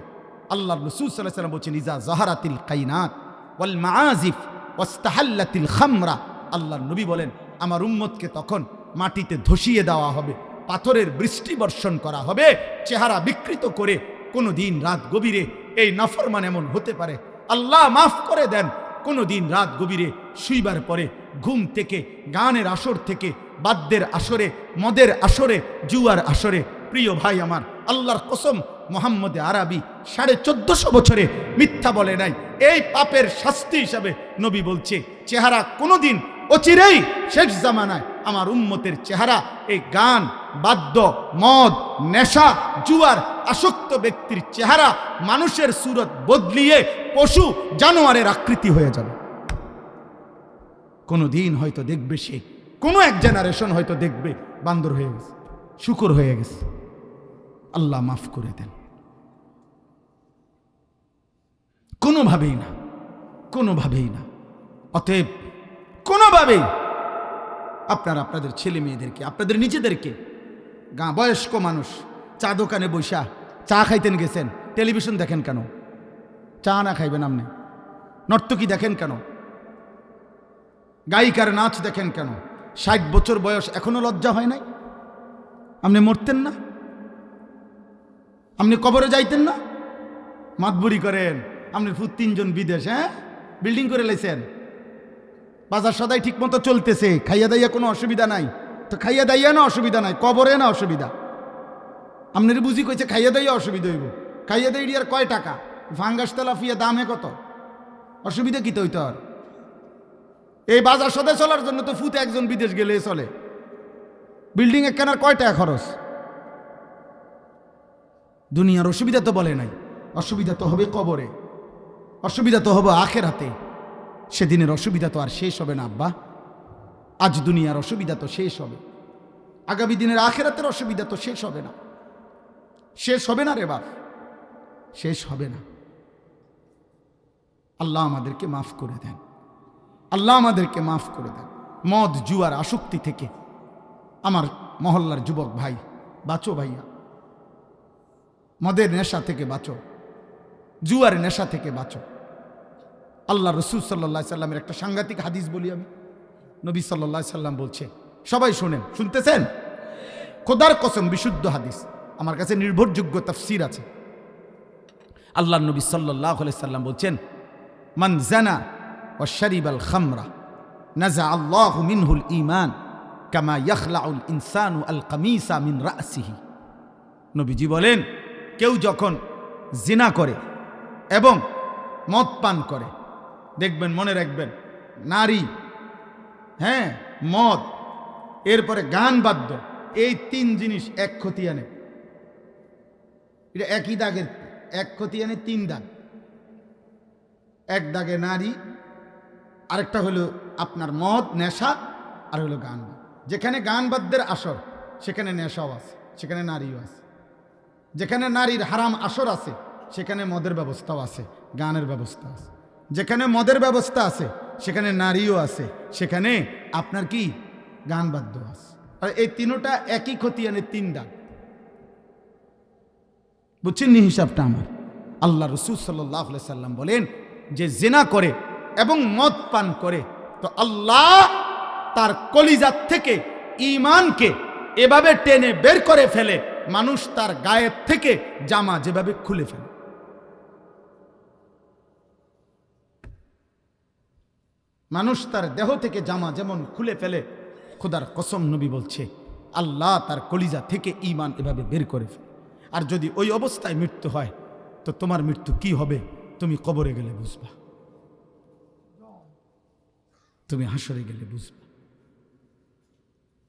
আল্লাহর রাসূল সাল্লাল্লাহু আলাইহি ওয়াসাল্লাম বলেছেন, ইজা যাহারাতিল কাইনাত ওয়াল মাআজিফ ওয়াস্তাহাল্লাতিল খামরা। আল্লাহর নবী বলেন, আমার উম্মতকে তখন মাটিতে ধসিয়ে দেওয়া হবে, পাথরের বৃষ্টি বর্ষণ করা হবে, চেহারা বিকৃত করে। কোনো দিন রাত গভীরে এই নাফরমান এমন হতে পারে, আল্লাহ মাফ করে দেন, কোনো দিন রাত গভীরে শুইবার পরে ঘুম থেকে, গানের আসর থেকে, বাদ্যের আসরে, মদের আসরে, জুয়ার আসরে। প্রিয় ভাই আমার, আল্লাহর কসম, মুহাম্মদ আরবি 1450 বছরে মিথ্যা বলে নাই। এই পাপের শাস্তি হিসাবে নবী বলছে, চেহারা কোনোদিন অচিরেই শেষ জামানায় আমার উম্মতের চেহারা এই গান, বাদ্য, মদ, নেশা, জুয়ার আসক্ত ব্যক্তির চেহারা মানুষের সুরত বদলিয়ে পশু জানোয়ারের আকৃতি হয়ে যাবে। কোনো দিন হয়তো দেখবে সে, কোনো এক জেনারেশন হয়তো দেখবে বান্দর হয়ে গেছে, শুকর হয়ে গেছে। আল্লাহ মাফ করে দেন। কোনোভাবেই না, কোনোভাবেই না। অতএব কোনোভাবেই আপনারা আপনাদের ছেলে মেয়েদেরকে, আপনাদের নিজেদেরকে, বয়স্ক মানুষ চা দোকানে বৈশা চা খাইতেন গেছেন, টেলিভিশন দেখেন কেন? চা না খাইবেন আপনি? নর্তকী দেখেন কেন? গায়িকার নাচ দেখেন কেন? 60 বছর বয়স এখনো লজ্জা হয় নাই? আপনি মরতেন না? আপনি কবরে যাইতেন না? মাতবুরি করেন, আপনি ফুট 3 জন বিদেশ, হ্যাঁ, বিল্ডিং করে লাইছেন, বাজার সদাই ঠিক মতো চলতেছে, খাইয়া দাইয়া কোনো অসুবিধা নাই। তো খাইয়া দাইয়া না অসুবিধা নাই, কবরে না অসুবিধা। আপনার বুঝি কইছে খাইয়া দাইয়া অসুবিধা হইব। খাইয়া দাইয়া আর কয় টাকা? ফাঙ্গাস তেলাফিয়া দামে কত? অসুবিধা কি তো হইতো? আর এই বাজার সদাই চলার জন্য তো ফুতে একজন বিদেশ গেলে চলে। বিল্ডিং এ কেনার কয় টাকা খরচ? দুনিয়ার অসুবিধা তো বলে নাই, অসুবিধা তো হবে কবরে, অসুবিধা তো হবে আখেরাতে। সেদিনের অসুবিধা তো আর শেষ হবে না আব্বা। আজ দুনিয়ার অসুবিধা তো শেষ হবে, আগামী দিনের আখেরাতের অসুবিধা তো শেষ হবে না। শেষ হবে না রে বাপ, শেষ হবে না। আল্লাহ আমাদেরকে মাফ করে দেন, আল্লাহ আমাদেরকে মাফ করে দেন। মদ জুয়ার আসক্তি থেকে আমার মহল্লার যুবক ভাই, বাঁচো ভাইয়া। মদের নেশা থেকে বাঁচো, জুয়ার নেশা থেকে বাঁচো। আল্লাহ রসুল সাল্লাল্লাহু আলাইহি সাল্লামের একটা সাংঘাতিক হাদিস বলি আমি। নবী সাল্লাল্লাহু আলাইহি সাল্লাম বলছে, সবাই শোনেন, শুনতেছেন? খোদার কসম, বিশুদ্ধ হাদিস, আমার কাছে নির্ভরযোগ্য তাফসীর আছে। আল্লাহ নবী সাল্লাল্লাহু আলাইহি সাল্লাম বলছেন, মান জানা ওয়া শারিবাল খামরা নাযা আল্লাহু মিনহুল ঈমান কামা ইয়াখলাউল ইনসানু আল কামিসা মিন রাসিহি। নবীজি বলেন, কেউ যখন জিনা করে এবং মদ পান করে, দেখবেন, মনে রাখবেন, নারী, হ্যাঁ, মদ, এরপরে গান বাদ্য, এই 3 জিনিস এক খতিয়ানে, এটা একই দাগের, এক খতিয়ানে 3 দাগ। এক দাগে নারী, আরেকটা হলো আপনার মদ নেশা, আর হলো গান। যেখানে গান বাদ্যের আসর সেখানে নেশাও আছে, সেখানে নারীও আছে। যেখানে নারীর হারাম আসর আছে সেখানে মদের ব্যবস্থাও আছে, গানের ব্যবস্থা আছে। যেখানে মদের ব্যবস্থা আছে সেখানে নারীও আছে, সেখানে আপনার কি গান বাদ্য আছে। আর এই তিনটা একই খতিয়ানে 3 দাগ। বুঝছেন নি হিসাবটা আমার? আল্লাহ রসুল সাল্লাল্লাহু আলাইহি সাল্লাম বলেন, যে জিনা করে এবং মদ পান করে, তো আল্লাহ তার কলিজাত থেকে ঈমানকে এভাবে টেনে বের করে ফেলে, মানুষ তার গায়ের থেকে জামা যেভাবে খুলে ফেলে। মানুষ তার দেহ থেকে জামা যেমন খুলে ফেলে, খোদার কসম নবী বলছে আল্লাহ তার কলিজা থেকে ঈমান এভাবে বের করে ফেলে। আর যদি ওই অবস্থায় মৃত্যু হয় তো তোমার মৃত্যু কি হবে তুমি কবরে গেলে বুঝবা, তুমি হাসরে গেলে বুঝবা।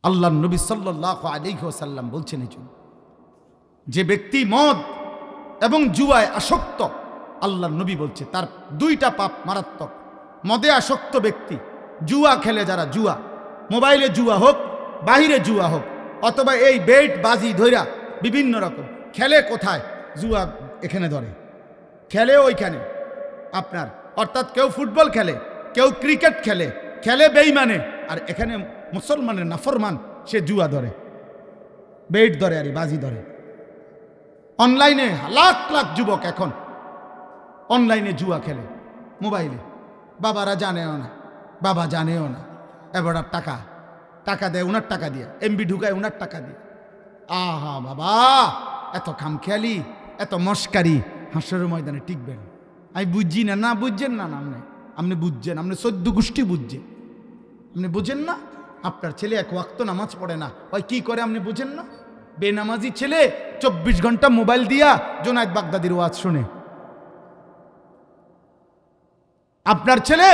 আল্লাহর নবী সাল্লাল্লাহু আলাইহি ওয়াসাল্লাম বলছেন এই জন্য যে ব্যক্তি মদ এবং জুয়ায় আসক্ত, আল্লাহর নবী বলছে তার দুইটা পাপ মারাত্মক। মদে আসক্ত ব্যক্তি, জুয়া খেলে যারা, জুয়া মোবাইলে জুয়া হোক, বাহিরে জুয়া হোক, অথবা এই বেট বাজি ধইরা বিভিন্ন রকম খেলে, কোথায় জুয়া এখানে ধরে, খেলে ওইখানে আপনার, অর্থাৎ কেউ ফুটবল খেলে, কেউ ক্রিকেট খেলে, খেলে বেঈমানে, আর এখানে মুসলমানের নাফরমান সে জুয়া ধরে, বেট ধরে, আর বাজি ধরে। অনলাইনে লাখ লাখ যুবক এখন অনলাইনে জুয়া খেলে মোবাইলে, বাবারা জানেও না, বাবা জানেও না, এবার টাকা টাকা দেয় ওনার টাকা দিয়ে, এমবি ঢুকায় ওনার টাকা দিয়ে। আহা বাবা, এত খামখেয়ালি, এত মস্কারি হাসরের ময়দানে টিকবেন। আমি বুঝছি না, না বুঝছেন না, আপনি বুঝছেন, আপনি 14 গোষ্ঠী বুঝছেন, আপনি বুঝেন না। আপনার ছেলে এক ওয়াক্ত নামাজ পড়ে না, ওই কি করে আপনি বুঝেন না? বেনামাজি ছেলে 24 ঘন্টা মোবাইল দিয়া জোনায়েদ বাগদাদির ওয়াজ শুনে। আপনার ছেলে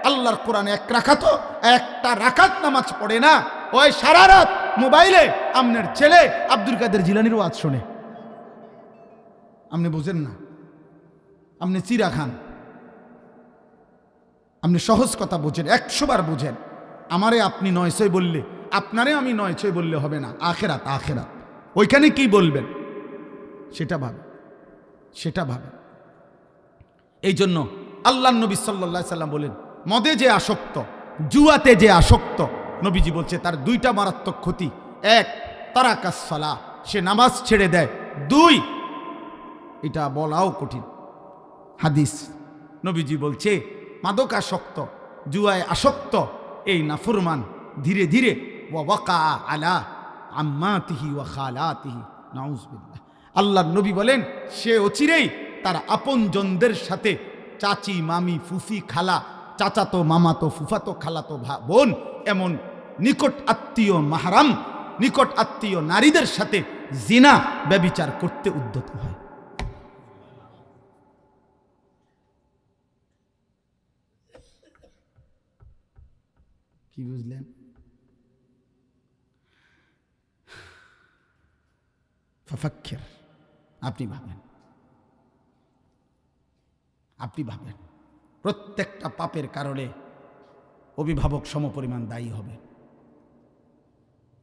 আল্লাহর কোরআনে একটা রাকাত নামাজ পড়ে না, ওই সারা রাত মোবাইলে আপনার ছেলে আব্দুল কাদের জিলানীর ওয়াজ শুনে। আপনি বুঝেন না, আপনি চিরা খান, আপনি সহজ কথা বুঝেন, 100 বার বুঝেন। আমারে আপনি 900 বললে, আপনারে আমি 900 বললে হবে না। আখেরাত, আখেরাত ওইখানে কি বলবেন সেটা ভাবে। এই জন্য আল্লাহর নবী সাল্লাল্লাহু আলাইহি সাল্লাম বলেন, মদে যে আসক্ত, জুয়াতে যে আসক্ত, নবীজি বলছে তার দুইটা মারাত্মক ক্ষতি। 1, তারাকাস সালাহ, সে নামাজ ছেড়ে দেয়। 2, এটা বলাও কঠিন হাদিস, নবীজি বলছে মাদক আসক্ত, জুয়ায় আসক্ত এই নাফরমান ধীরে ধীরে ওয়াকা আলা আম্মাতিহি ওয়া খালাতিহি, নাউযুবিল্লাহ। আল্লাহর নবী বলেন সে অচিরেই তার আপনজনদের সাথে, চাচি, মামি, ফুফি, খালা, চাচাতো, মামাতো, ফুফাতো, খালাতো বোন, এমন নিকট আত্মীয় মাহরাম, নিকট আত্মীয় নারীদের সাথে জিনা, ব্যভিচার করতে উদ্যত হয়। কি বুঝলেন? ফাফাক্কির, আপনি ভাবেন প্রত্যেকটা পাপের কারণে অভিভাবক সমপরিমাণ দায়ী হবে।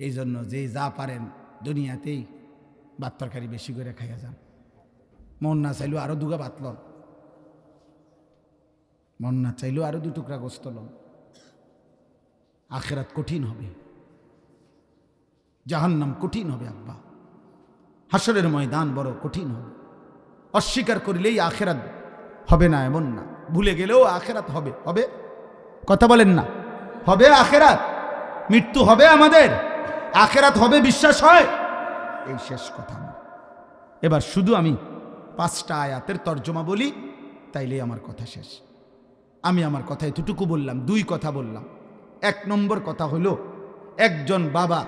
এই জন্য যে যা পারেন দুনিয়াতেই ভাত তরকারি বেশি করে খাইয়া যান। মন না চাইলেও আরো 2 ভাত লন, মন না চাইলেও আরো 2 টুকরা গোস্ত লন। আখেরাত কঠিন হবে, জাহান্নাম কঠিন হবে আব্বা, হাসরের ময়দান বড় কঠিন হবে। অস্বীকার করিলেই আখেরাত হবে না এমন না, ভুলে গেলেও আখেরাত হবে। কথা বলেন না, হবে আখেরাত, মৃত্যু হবে আমাদের, আখেরাত হবে, বিশ্বাস হয়। এই শেষ কথা আমার। এবার শুধু আমি 5টা আয়াতের তর্জমা বলি, তাইলে আমার কথা শেষ। আমি আমার কথা এতটুকু বললাম, 2 কথা বললাম। 1 নম্বর কথা হলো, একজন বাবা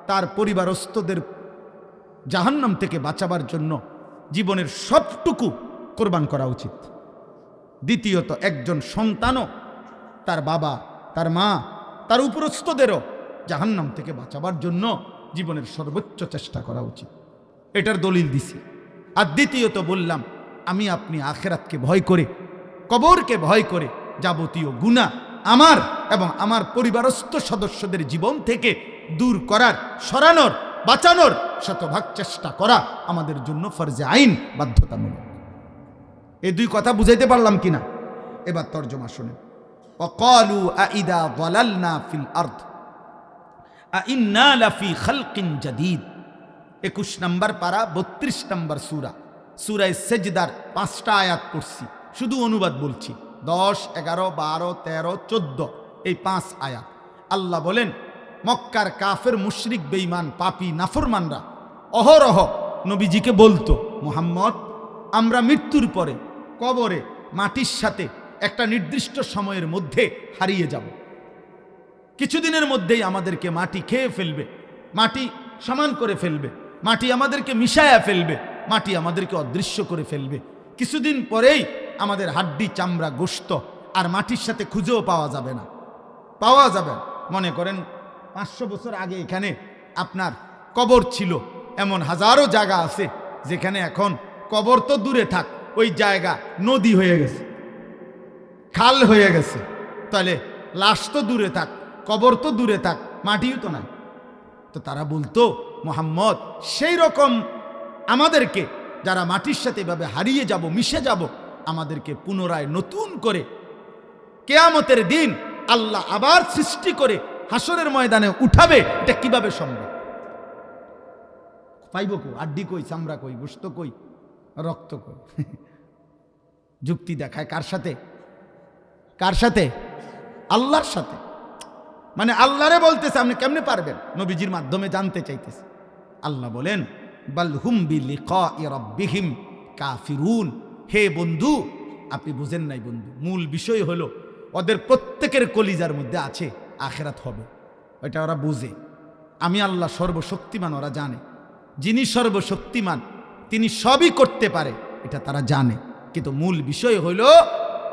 তার পরিবারস্থদের জাহান্নাম থেকে বাঁচাবার জন্য জীবনের সবটুকু কোরবান করা উচিত। দ্বিতীয়ত, একজন সন্তানও তার বাবা, তার মা, তার উপরস্থদেরও জাহান্নাম থেকে বাঁচাবার জন্য জীবনের সর্বোচ্চ চেষ্টা করা উচিত। এটার দলিল দিছি। আর দ্বিতীয়ত বললাম, আমি আপনি আখেরাতকে ভয় করে, কবরকে ভয় করে যাবতীয় গুনাহ আমার এবং আমার পরিবারস্থ সদস্যদের জীবন থেকে দূর করার, সরানোর, বাঁচানোর শতভাগ চেষ্টা করা আমাদের জন্য ফরজে আইন, বাধ্যতামূলক। এই 2 কথা বুঝাইতে পারলাম কিনা? এবার তর্জমা শুনেন। ওয়াকালু আইদা যালালনা ফিল আরদ আইন্না লাফি খালকিন জাদীদ। 21 নম্বর পারা, 32 নম্বর সূরা, সূরা সেজদার 5টা আয়াত পড়ছি, শুধু অনুবাদ বলছি। 10, 11, 12, 13, 14 এই 5 আয়াত। আল্লাহ বলেন, মক্কার কাফের, মুশরিক, বেঈমান, পাপী, নাফরমানরা অহরহ নবীজিকে বলতো, মুহাম্মদ আমরা মৃত্যুর পরে কবরে মাটির সাথে একটা নির্দিষ্ট সময়ের মধ্যে হারিয়ে যাব। কিছুদিনের মধ্যেই আমাদেরকে মাটি খেয়ে ফেলবে, মাটি সমান করে ফেলবে, মাটি আমাদেরকে মিশায়া ফেলবে, মাটি আমাদেরকে অদৃশ্য করে ফেলবে। কিছুদিন পরেই আমাদের হাড্ডি চামড়া গোশত আর মাটির সাথে খুঁজেও পাওয়া যাবে না, পাওয়া যাবে। মনে করেন 500 বছর আগে এখানে আপনার কবর ছিল, এমন হাজারো জায়গা আছে যেখানে এখন কবর তো দূরে থাক, ওই জায়গা নদী হয়ে গেছে, খাল হয়ে গেছে। তাহলে লাশ তো দূরে থাক, কবর তো দূরে থাক, মাটিও তো নাই। তো তারা বলতো মোহাম্মদ সেই রকম আমাদেরকে যারা মাটির সাথে এভাবে হারিয়ে যাব, মিশে যাব, আমাদেরকে পুনরায় নতুন করে কিয়ামতের দিন আল্লাহ আবার সৃষ্টি করে হাসরের ময়দানে উঠাবে। এটা কিভাবে সম্ভব? পাইব কই? আড্ডি কই, চামড়া কই, গোশত কই, রক্ত কই? যুক্তি দেখায় কার সাথে? কার সাথে? আল্লাহর সাথে। মানে আল্লাহরে বলতেছে আপনি কেমনে পারবেন, নবীজির মাধ্যমে জানতে চাইতেছে। আল্লাহ বলেন বাল হুম বিলিকাই রাব্বিহিম কাফিরুন। হে বন্ধু, আপনি বুঝেন নাই বন্ধু, মূল বিষয় হলো ওদের প্রত্যেকের কলিজার মধ্যে আছে আখিরাত হবে, এটা ওরা বুঝে। আমি আল্লাহ সর্বশক্তিমান, ওরা জানে। যিনি সর্বশক্তিমান তিনি সবই করতে পারে, এটা তারা জানে। কিন্তু মূল বিষয় হলো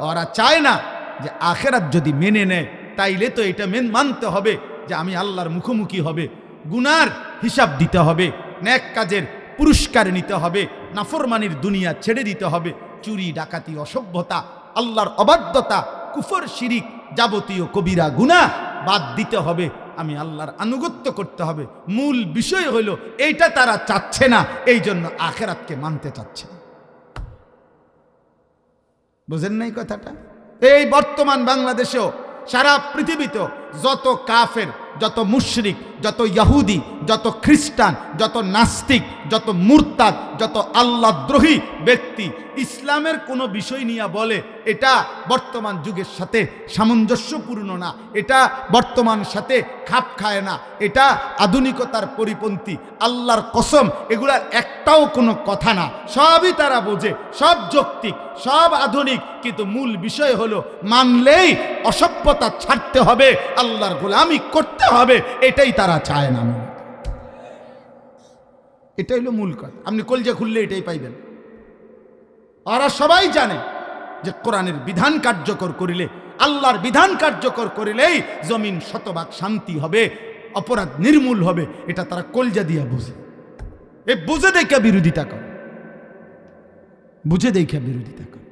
ওরা চায় না যে আখিরাত যদি মেনে নেয় তাইলে তো এটা মানতে হবে যে আমি আল্লাহর মুখোমুখি হবে, গুনার হিসাব দিতে হবে, নেক কাজের পুরস্কার নিতে হবে, নাফরমানির দুনিয়া ছেড়ে দিতে হবে, চুরি ডাকাতি অসভ্যতা আল্লাহর অবাধ্যতা কুফর শিরিক যাবতীয় কবিরা গুনাহ বাদ দিতে হবে, আমি আল্লাহর আনুগত্য করতে হবে। মূল বিষয় হলো এইটা তারা চাচ্ছে না, এই জন্য আখিরাতকে মানতে চাচ্ছে না। বুঝেন নাই কথাটা? এই বর্তমান বাংলাদেশেও সারা পৃথিবীতেও যত কাফের, যত মুশরিক, যত ইহুদি, যত খ্রিস্টান, যত নাস্তিক, যত মুরতাদ, যত আল্লাহদ্রোহী ব্যক্তি ইসলামের কোনো বিষয় নিয়ে বলে এটা বর্তমান যুগের সাথে সামঞ্জস্যপূর্ণ না, এটা বর্তমান সাথে খাপ খায় না, এটা আধুনিকতার পরিপন্থী, আল্লাহর কসম এগুলার একটাও কোনো কথা না। সবই তারা বোঝে, সব যৌক্তিক, সব আধুনিক, কিন্তু মূল বিষয় হলো মানলেই অসভ্যতা ছাড়তে হবে, আল্লাহর গোলামি করতে হবে, এটাই তারা চায় না। এটাই হলো মূল কথা। আপনি কলজা খুললে এটাই পাইবেন। ওরা সবাই জানে যে কোরআনের বিধান কার্যকর করিলে, আল্লাহর বিধান কার্যকর করিলেই জমিন শতভাগ শান্তি হবে, অপরাধ নির্মূল হবে, এটা তারা কলজা দিয়া বুঝে। এ বুঝে দেখে বিরোধিতা করে, বুঝে দেখে বিরোধিতা করে।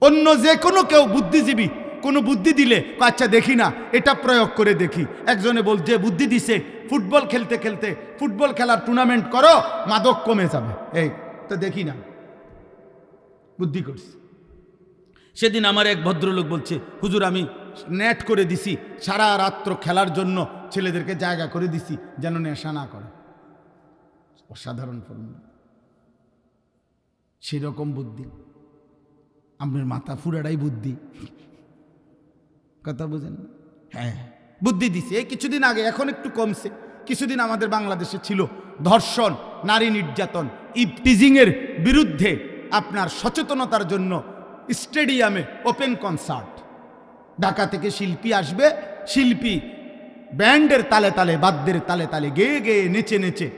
অন্য যে কোনো কেউ বুদ্ধিজীবী কোনো বুদ্ধি দিলে আচ্ছা দেখি না, এটা প্রয়োগ করে দেখি। একজনে বল যে বুদ্ধি দিছে ফুটবল খেলতে খেলতে ফুটবল খেলার টুর্নামেন্ট করো, মাদক কমে যাবে, এই তো দেখি না, বুদ্ধি করছি। সেদিন আমার এক ভদ্রলোক বলছে হুজুর আমি নেট করে দিছি, সারা রাত্র খেলার জন্য ছেলেদেরকে জায়গা করে দিছি যেন নেশা না করে। অসাধারণ ফর্মুলা। সেরকম বুদ্ধি, আপনার মাথা ফুরাটাই বুদ্ধি, কথা বুঝেন? হ্যাঁ বুদ্ধি দিছে এই কিছুদিন আগে, এখন একটু কমছে। কিছুদিন আমাদের বাংলাদেশে ছিল ধর্ষণ, নারী নির্যাতন, ইভটিজিংয়ের বিরুদ্ধে আপনার সচেতনতার জন্য স্টেডিয়ামে ওপেন কনসার্ট। ঢাকা থেকে শিল্পী আসবে, শিল্পী ব্যান্ডের তালে তালে, বাদ্যের তালে তালে, গেয়ে গেয়ে, নেচে নেচে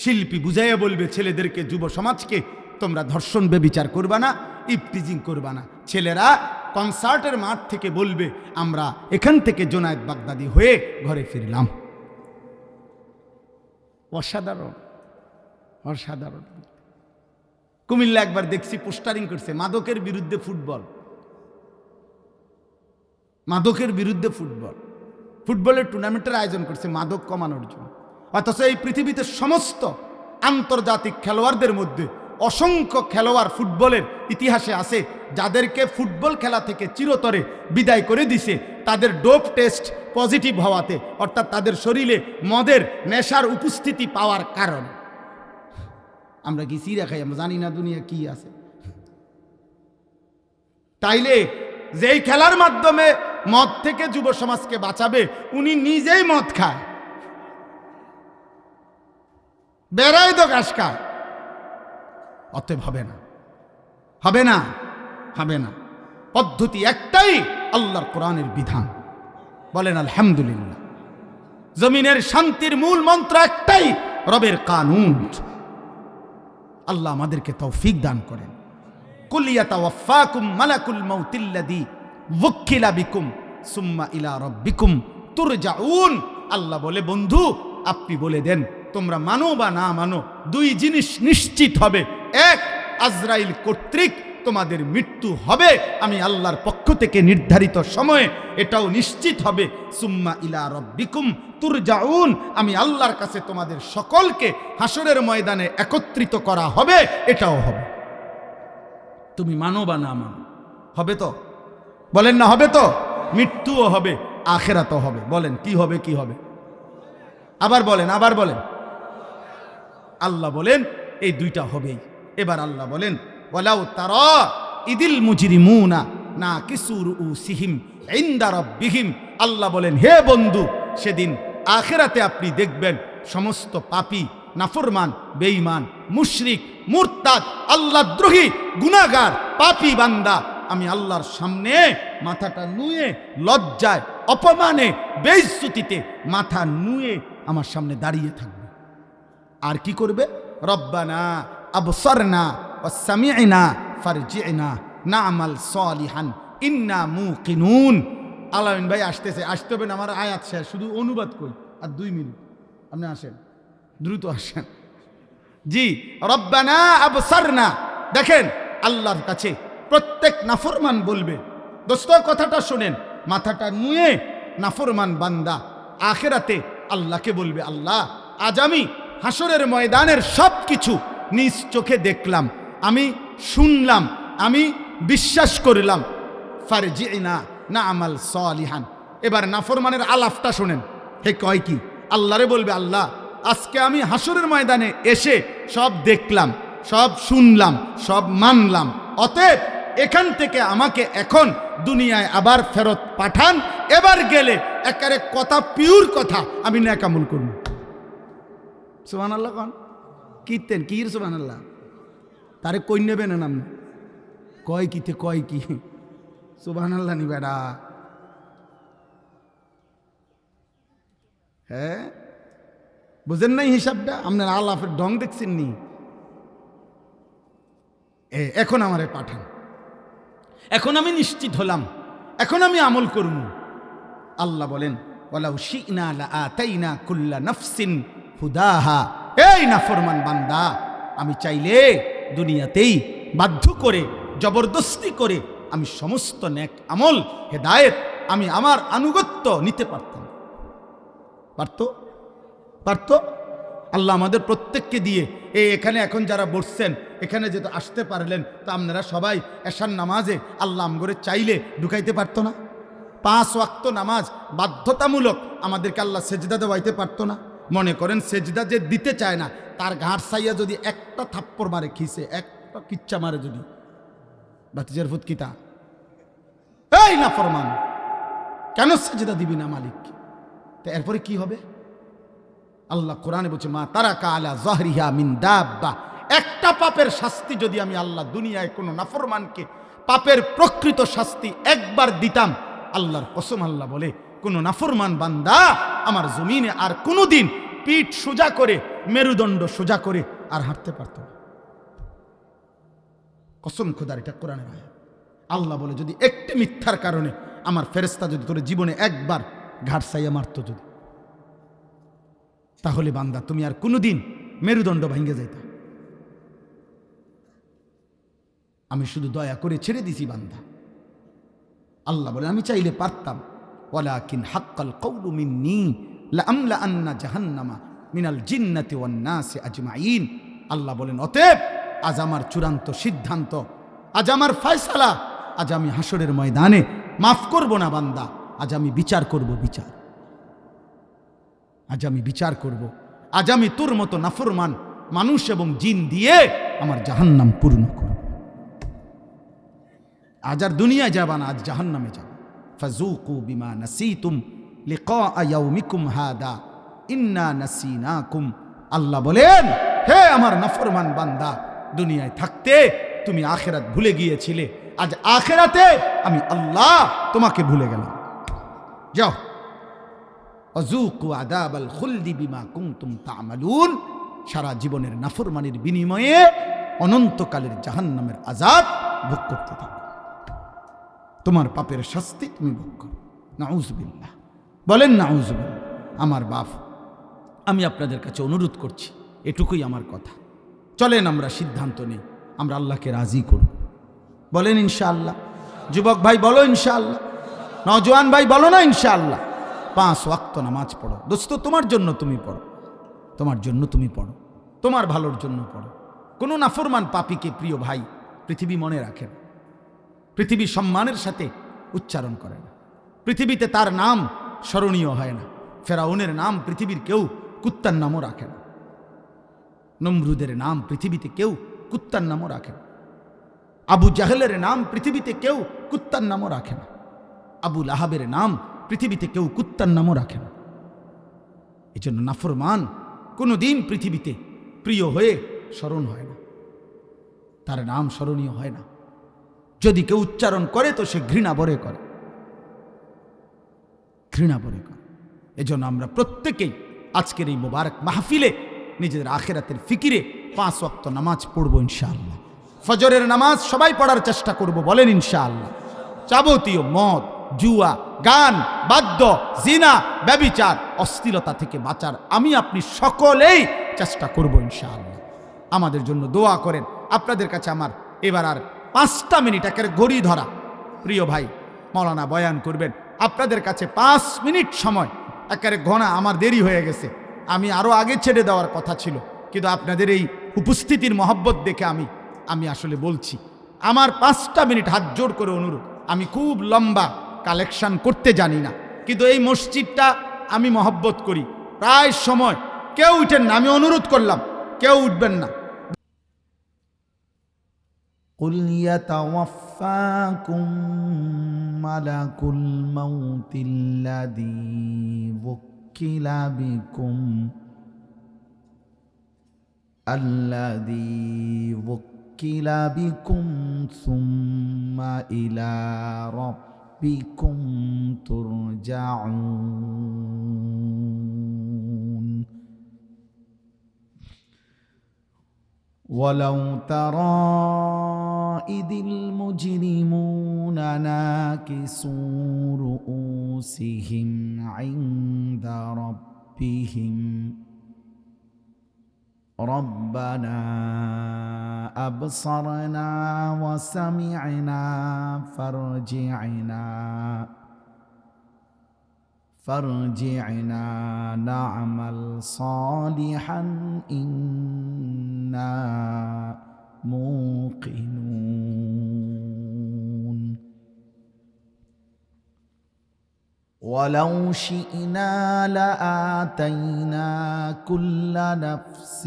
শিল্পী বুঝাইয়া বলবে ছেলেদেরকে, যুব সমাজকে, তোমরা ধর্ষণ বেবিচার করবা না, ইভটিজিং করবা না। ছেলেরা কনসার্টের মাঠ থেকে বলবে আমরা এখান থেকে জোনায়েদ বাগদাদি হয়ে ঘরে ফিরলাম। অসাধারণ, অসাধারণ। কুমিল্লা একবার দেখছি পোস্টারিং করছে মাদকের বিরুদ্ধে ফুটবল, মাদকের বিরুদ্ধে ফুটবল, ফুটবলের টুর্নামেন্টের আয়োজন করছে মাদক কমানোর জন্য। অথচ এই পৃথিবীতে সমস্ত আন্তর্জাতিক খেলোয়াড়দের মধ্যে অসংখ্য খেলোয়াড় ফুটবলের ইতিহাসে আছে যাদেরকে ফুটবল খেলা থেকে চিরতরে বিদায় করে দিছে তাদের ডোপ টেস্ট পজিটিভ হওয়াতে, অর্থাৎ তাদের শরীরে মদের নেশার উপস্থিতি পাওয়ার কারণে। আমরা কি চিরা খাই? আমরা জানি না দুনিয়া কি আছে। তাইলে যেই খেলার মাধ্যমে মদ থেকে যুব সমাজকে বাঁচাবে উনি নিজেই মদ খায়, বেড়াই তো ঘাস খায়। অতএব হবে না, হবে না, হবে না। পদ্ধতি একটাই, আল্লাহর কোরআনের বিধান। বলেন আলহামদুলিল্লাহ। জমিনের শান্তির মূল মন্ত্র একটাই, রবের কানুন। আল্লাহ আমাদেরকে তৌফিক দান করেন। কুল ইয়াতাওয়াফাকুম মালাকুল মাউতিল্লাযী ওয়াক্কিলা বিকুম সুম্মা ইলা রাব্বিকুম তুরজাউন। আল্লাহ বলে, বন্ধু আপনি বলে দেন, তোমরা মানো বা না মানো, দুই জিনিস নিশ্চিত হবে। এক, আজরাইল কর্তৃক তোমাদের মৃত্যু হবে, আমি আল্লাহর পক্ষ থেকে নির্ধারিত সময়ে, এটাও নিশ্চিত হবে। সুম্মা ইলা রাব্বিকুম তুরজাউন, আমি আল্লাহর কাছে তোমাদের সকলকে হাসরের ময়দানে একত্রিত করা হবে, এটাও হবে। তুমি মানো বা না মানো, হবে তো? বলেন না হবে তো? মৃত্যুও হবে, আখিরাতও হবে। বলেন কি হবে? কি হবে? আবার বলেন, আবার বলেন। আল্লাহ বলেন এই দুইটা হবেই। এবার আল্লাহ বলেন, ওয়ালাউ তারা ইদিল মুজরিমুনা নাকিসু রুউসিহিম ইনদা রাব্বিহিম। আল্লাহ বলেন, হে বন্ধু, সেদিন আখিরাতে আপনি দেখবেন সমস্ত পাপী, নাফরমান, বেঈমান, মুশরিক, মুরতাদ, আল্লাহদ্রোহী, গুনাহগার, পাপী বান্দা আমি আল্লাহর সামনে মাথাটা নুয়ে, লজ্জায়, অপমানে, বেইজ্জতিতে মাথা নুয়ে আমার সামনে দাঁড়িয়ে থাকবে। আর কি করবে? রব্বানা আবসারনা ওয়া সামি'না ফারজি'না না'মাল সালিহান ইন্না মুকিনুন। আলামিন ভাই আসতেছে, আসতে হবে না, আমার আয়াত শেষ, শুধু অনুবাদ করি, আর 2 মিনিট। আপনি আসেন, দ্রুত আসেন। জি, রব্বানা আবসারনা। দেখেন, আল্লাহর কাছে প্রত্যেক নাফরমান বলবে, দোস্ত কথাটা শোনেন, মাথাটা নুয়ে নাফরমান বান্দা আখিরাতে আল্লাহকে বলবে, আল্লাহ আজ আমি হাসরের ময়দানের সব কিছু নিজ চোখে দেখলাম, আমি শুনলাম, আমি বিশ্বাস করলাম। ফারজি'না না'মাল সালিহান। এবার নাফরমানের আলাফটা শোনেন, হে কয় কি? আল্লাহরে বলবে, আল্লাহ আজকে আমি হাসরের ময়দানে এসে সব দেখলাম, সব শুনলাম, সব মানলাম, অতএব এখান থেকে আমাকে এখন দুনিয়ায় আবার ফেরত পাঠান। এবার গেলে একেবারে কথা, পিওর কথা, আমি নেক আমল করব। সুবহানাল্লাহ। কোন কীর্তেন কি সুবহানাল্লাহ? তারে কই নেবেন নাম কয় কিতে, কয় কি সুবহানাল্লাহ নি বেড়া? হ্যাঁ, বুঝেন নাই হিসাবটা? আপনার আলাফের ঢং দেখছেন নি? এখন আমারে পাঠান, এখন আমি নিশ্চিত হলাম, এখন আমি আমল করব। আল্লাহ বলেন, ওয়ালাউ শি'না লাআতাইনা কুল্লা নাফসিন হুদাহা। এই নাফরমান বান্দা, আমি চাইলে দুনিয়াতেই বাধ্য করে, জবরদস্তি করে আমি সমস্ত নেক আমল, হেদায়েত, আমি আমার আনুগত্য নিতে পারতাম। পারতো? পারতো? আল্লাহ আমাদের প্রত্যেককে দিয়ে এখানে এখন যারা বসছেন, এখানে যেহেতু আসতে পারলেন, তো আপনারা সবাই এশার নামাজে আল্লাহ আমগরে চাইলে ঢুকাইতে পারতো না? 5 ওয়াক্ত নামাজ বাধ্যতামূলক, আমাদেরকে আল্লাহ সেজদা দেওয়াইতে পারতো না? মনে করেন সেজদা যে দিতে চায় না, তার ঘাড় সাইয়া যদি একটা থাপ্পড় মারে, খিসে একটা কিচ্ছা মারে, যদি বাতিজার ফুৎকিতা, এই নাফরমান কেন সেজদা দিবি না মালিক? তো এরপরে কি হবে? আল্লাহ কোরআনে বলছে, মা তারাকা আলা যাহরিহা মিন দাব্বা। একটা পাপের শাস্তি যদি আমি আল্লাহ দুনিয়ায় কোনো নাফরমানকে পাপের প্রকৃত শাস্তি একবার দিতাম, আল্লাহর কসম আল্লাহ বলে, কোনো নাফরমান বান্দা আমার জমিনে আর কোনোদিন পিঠ সোজা করে, মেরুদণ্ড সোজা করে আর হাঁটতে পারত না। কসম খোদার, এটা কোরআনের আয়াত। আল্লাহ বলে, যদি একটি মিথ্যার কারণে আমার ফেরেশতা যদি তোর জীবনে একবার ঘাট সাইয়া মারত যদি, তাহলে বান্দা তুমি আর কোনোদিন মেরুদণ্ড ভেঙে যাইতা। আমি শুধু দয়া করে ছেড়ে দিছি বান্দা। আল্লাহ বলে, আমি চাইলে পারতাম, ওয়ালাকিন হাক্কাল কওলু মিন্নী লাআমলা আন্না জাহান্নামা মিনাল জিন্নাতি ওয়ান নাসি আজমাইন। আল্লাহ বলেন, অতএব আজ আমার চূড়ান্ত সিদ্ধান্ত, আজ আমার ফয়সালা, আজ আমি হাসরের ময়দানে মাফ করব না বান্দা, আজ আমি বিচার করব। বিচার আজ আমি বিচার করব। আজ আমি তোর মতো নাফরমান মানুষ এবং জিন দিয়ে আমার জাহান্নাম পূর্ণ করব। আজ আর দুনিয়ায় যাবা না, আজ জাহান্নামে যাবা। ফাযুকু বিমা নাসিতুম লিকা ইয়াউমিকুম হাদা ইন্না নাসিনাকুম। আল্লাহ বলেন, হে আমার নাফরমান বান্দা, দুনিয়ায় থাকতে তুমি আখিরাত ভুলে গিয়েছিলে, আজ আখিরাতে আমি আল্লাহ তোমাকে ভুলে গেলাম। যাও, অযুকু আযাবাল খুলদি বিমা কুনতুম তা'মালুন, সারা জীবনের নাফরমানির বিনিময়ে অনন্তকালের জাহান্নামের আযাব ভোগ করতে থাকো। তোমার পাপের শাস্তি তুমি ভোগ করো। নাউযুবিল্লাহ, বলেন নাউযুবিল্লাহ। আমার বাপ, আমি আপনাদের কাছে অনুরোধ করছি, এটুকুই আমার কথা। চলেন আমরা সিদ্ধান্ত নিই, আমরা আল্লাহকে রাজি করব। বলেন ইনশাআল্লাহ। যুবক ভাই বলো ইনশাআল্লাহ, নওজোয়ান ভাই বলো না ইনশাআল্লাহ। 5 ওয়াক্ত নামাজ পড়ো দোস্ত, তোমার জন্য তুমি পড়ো, তোমার জন্য তুমি পড়ো, তোমার ভালোর জন্য পড়ো। কোনো নাফরমান পাপীকে প্রিয় ভাই পৃথিবী মনে রাখে না, পৃথিবী সম্মানের সাথে উচ্চারণ করে না, পৃথিবীতে তার নাম স্মরণীয় হয় না। ফেরাউনের নাম পৃথিবীর কেউ কুত্তার নামও রাখে না, নমরুদের নাম পৃথিবীতে কেউ কুত্তার নামও রাখে না, আবু জাহেলের নাম পৃথিবীতে কেউ কুত্তার নামও রাখে না, আবু লাহাবের নাম পৃথিবীতে কেউ কুত্তার নামও রাখে না। এই জন্য নাফরমান কোনোদিন পৃথিবীতে প্রিয় হয়ে স্মরণ হয় না, তার নাম স্মরণীয় হয় না। যদি কেউ উচ্চারণ করে তো সে ঘৃণা ভরে করে, ঘৃণা ভরে করে। এজন্য আমরা প্রত্যেকেই আজকের এই মোবারক মাহফিলে নিজেদের আখিরাতের ফিকিরে 5 ওয়াক্ত নামাজ পড়ব ইনশাআল্লাহ। ফজরের নামাজ সবাই পড়ার চেষ্টা করব, বলেন ইনশাআল্লাহ। যাবতীয় মদ, জুয়া, গান, বাদ্য, জিনা, ব্যভিচার, অশ্লীলতা থেকে বাঁচার আমি আপনি সকলেই চেষ্টা করব ইনশাআল্লাহ। আমাদের জন্য দোয়া করেন। আপনাদের কাছে আমার এবার আর 5টা মিনিট, একের ঘড়ি ধরা। প্রিয় ভাই মাওলানা বয়ান করবেন, আপনাদের কাছে 5 মিনিট সময়, একেবারে ঘনা, আমার দেরি হয়ে গেছে। আমি আরো আগে ছেড়ে দেওয়ার কথা ছিল, কিন্তু আপনাদের এই উপস্থিতির মহব্বত দেখে আমি আসলে বলছি। আমার 5টা মিনিট, হাত জোড় করে অনুরোধ। আমি খুব লম্বা কালেকশন করতে জানি না, কিন্তু এই মসজিদটা আমি মহব্বত করি। প্রায় সময় কেউ উঠেন না, আমি অনুরোধ করলাম কেউ উঠবেন না। قل يتوفاكم ملك الموت الذي وكل بكم ثم إلى ربكم ترجعون ولو ترى إذ المجرمون ناكسوا رؤوسهم عند ربهم ربنا أبصرنا وسمعنا فارجعنا نعمل صالحا إنا موقنون ولو شئنا لآتينا كل نفس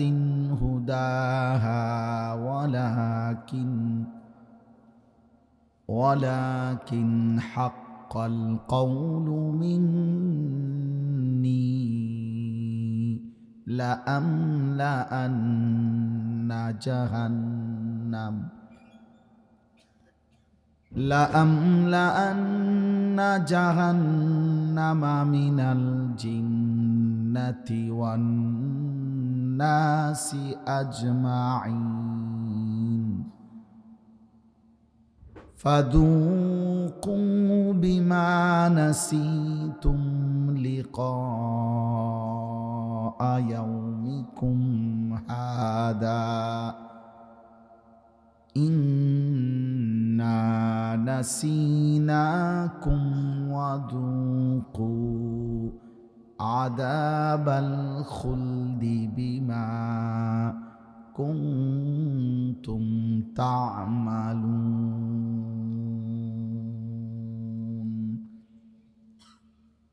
هداها ولكن حق القول مني لأملأن جهنم من الجنة والناس أجمعين فذوقوا بما نسيتم لقاء يومكم هذا إنا نسيناكم وذوقوا عذاب الخلد بما كنتم تعملون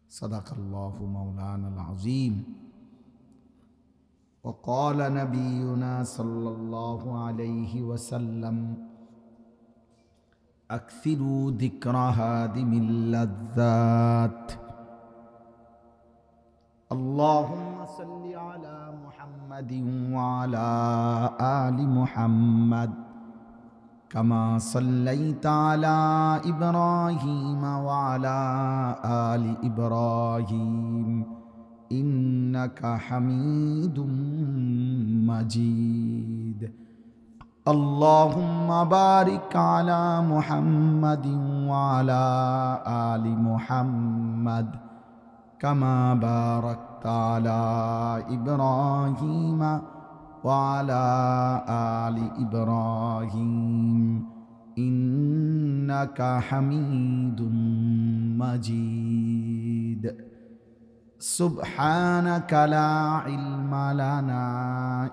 صدق الله مولانا العظيم وقال نبينا صلى الله عليه وسلم أكثروا ذكر هادم اللذات اللهم صل على محمد وعلى آل محمد كما صليت على إبراهيم وعلى آل إبراهيم إنك حميد مجيد اللهم بارك على محمد وعلى آل محمد كما باركت على إبراهيم وعلى آل إبراهيم إنك حميد مجيد سبحانك لا علم لنا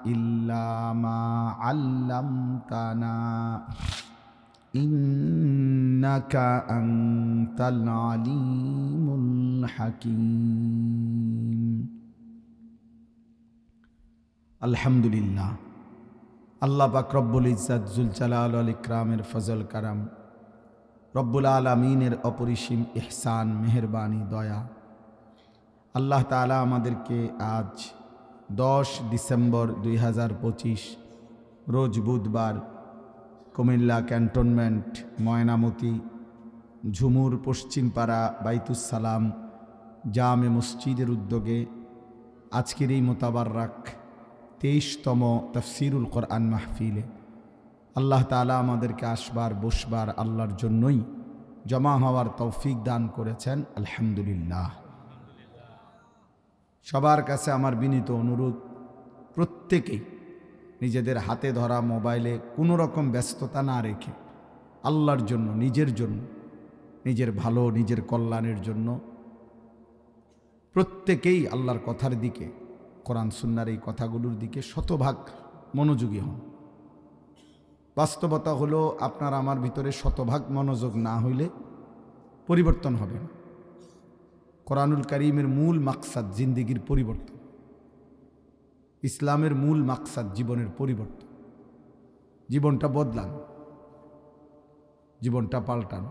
إلا ما علمتنا إنك أنت العليم الحكيم আলহামদুলিল্লাহ আল্লাহ পাক রব্বুল ইজ্জত জুল জালাল ওয়াল ইকরামের ফজল কারাম রব্বুল আলামিনের অপরিসীম ইহসান মেহেরবানি দয়া আল্লাহ তাআলা আমাদেরকে আজ 10 ডিসেম্বর 2025 রোজ বুধবার কুমিল্লা ক্যান্টনমেন্ট ময়নামতি ঝুমুর পশ্চিমপাড়া বাইতুস সালাম জামে মসজিদের উদ্যোগে আজকের এই মোতাবাররাক 23তম তাফসিরুল কোরআন মাহফিলে আল্লাহ তাআলা আমাদেরকে আসবার বসবার আল্লাহর জন্যই জমা হওয়ার তৌফিক দান করেছেন আলহামদুলিল্লাহ। সবার কাছে আমার বিনীত অনুরোধ, প্রত্যেকেই নিজেদের হাতে ধরা মোবাইলে কোনো রকম ব্যস্ততা না রেখে আল্লাহর জন্য, নিজের জন্য, নিজের ভালো, নিজের কল্যাণের জন্য প্রত্যেকেই আল্লাহর কথার দিকে, কোরআন সুন্নাহর এই কথাগুলোর দিকে শতভাগ মনোযোগী হন। বাস্তবতা হলো আপনার আমার ভিতরে শতভাগ মনোযোগ না হইলে পরিবর্তন হবে না। কোরআনুল কারীমের মূল মাকসাদ জিন্দেগির পরিবর্তন, ইসলামের মূল মাকসাদ জীবনের পরিবর্তন, জীবনটা বদলানো, জীবনটা পাল্টানো।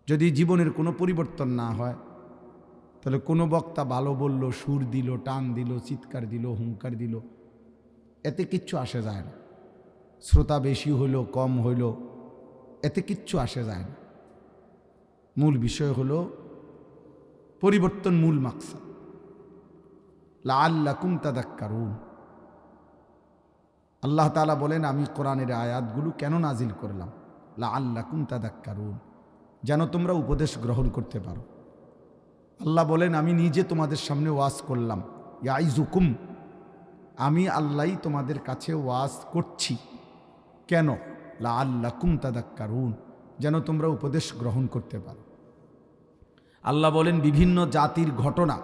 যদি জীবনের কোনো পরিবর্তন না হয় তাহলে কোনো বক্তা ভালো বলল, সুর দিল, টান দিল, চিৎকার দিল, হুঙ্কার দিল, এতে কিচ্ছু আসে যায় না। শ্রোতা বেশি হইল কম হইল এতে কিচ্ছু আসে যায় না। মূল বিষয় হলো পরিবর্তন, মূল মাকসাদ। লাআল্লাকুম তাযাক্কারুন। আল্লাহ তাআলা বলেন, আমি কোরআনের আয়াতগুলো কেন নাজিল করলাম? লাআল্লাকুম তাযাক্কারুন, যেন তোমরা উপদেশ গ্রহণ করতে পারো। আল্লাহ বলেন, আমি নিজে তোমাদের সামনে ওয়াজ করলাম, ইয়াইজুকুম, আমি আল্লাহই তোমাদের কাছে ওয়াজ করছি। কেন? লাআল্লাকুম তাযাক্কারুন, যেন তোমরা উপদেশ গ্রহণ করতে পারো। আল্লাহ বলেন, বিভিন্ন জাতির ঘটনা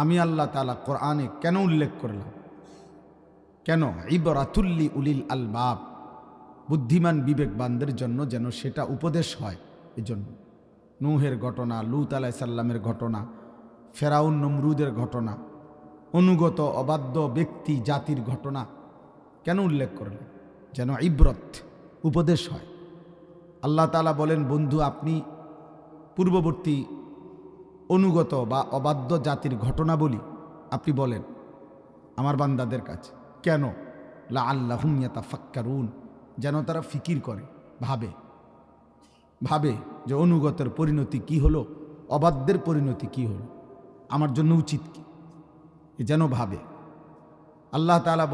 আমি আল্লাহ তাআলা কোরআনে কেন উল্লেখ করলাম? কেন? ইবরাতুল্লি উলিল আলবাব, বুদ্ধিমান বিবেকবানদের জন্য যেন সেটা উপদেশ হয়। এজন্য নূহের ঘটনা, লূত আলাইহিস সালামের ঘটনা, ফেরাউন নমরুদের ঘটনা, অনুগত অবাধ্য ব্যক্তি জাতির ঘটনা কেন উল্লেখ করলেন? যেন ইবরত, উপদেশ হয়। আল্লাহ তাআলা বলেন, বন্ধু আপনি পূর্ববর্তী অনুগত বা অবাধ্য জাতির ঘটনা বলি, আপনি বলেন আমার বান্দাদের কাছে। কেন? লাআল্লাহুম ইয়াতাফাক্কারুন, যেন তারা ফিকির করে, ভাবে যে অনুগতের পরিণতি কি হলো, অবাধ্যের পরিণতি কি হলো, আমার জন্য উচিত কি, যেন ভাবে। আল্লাহ তাআলা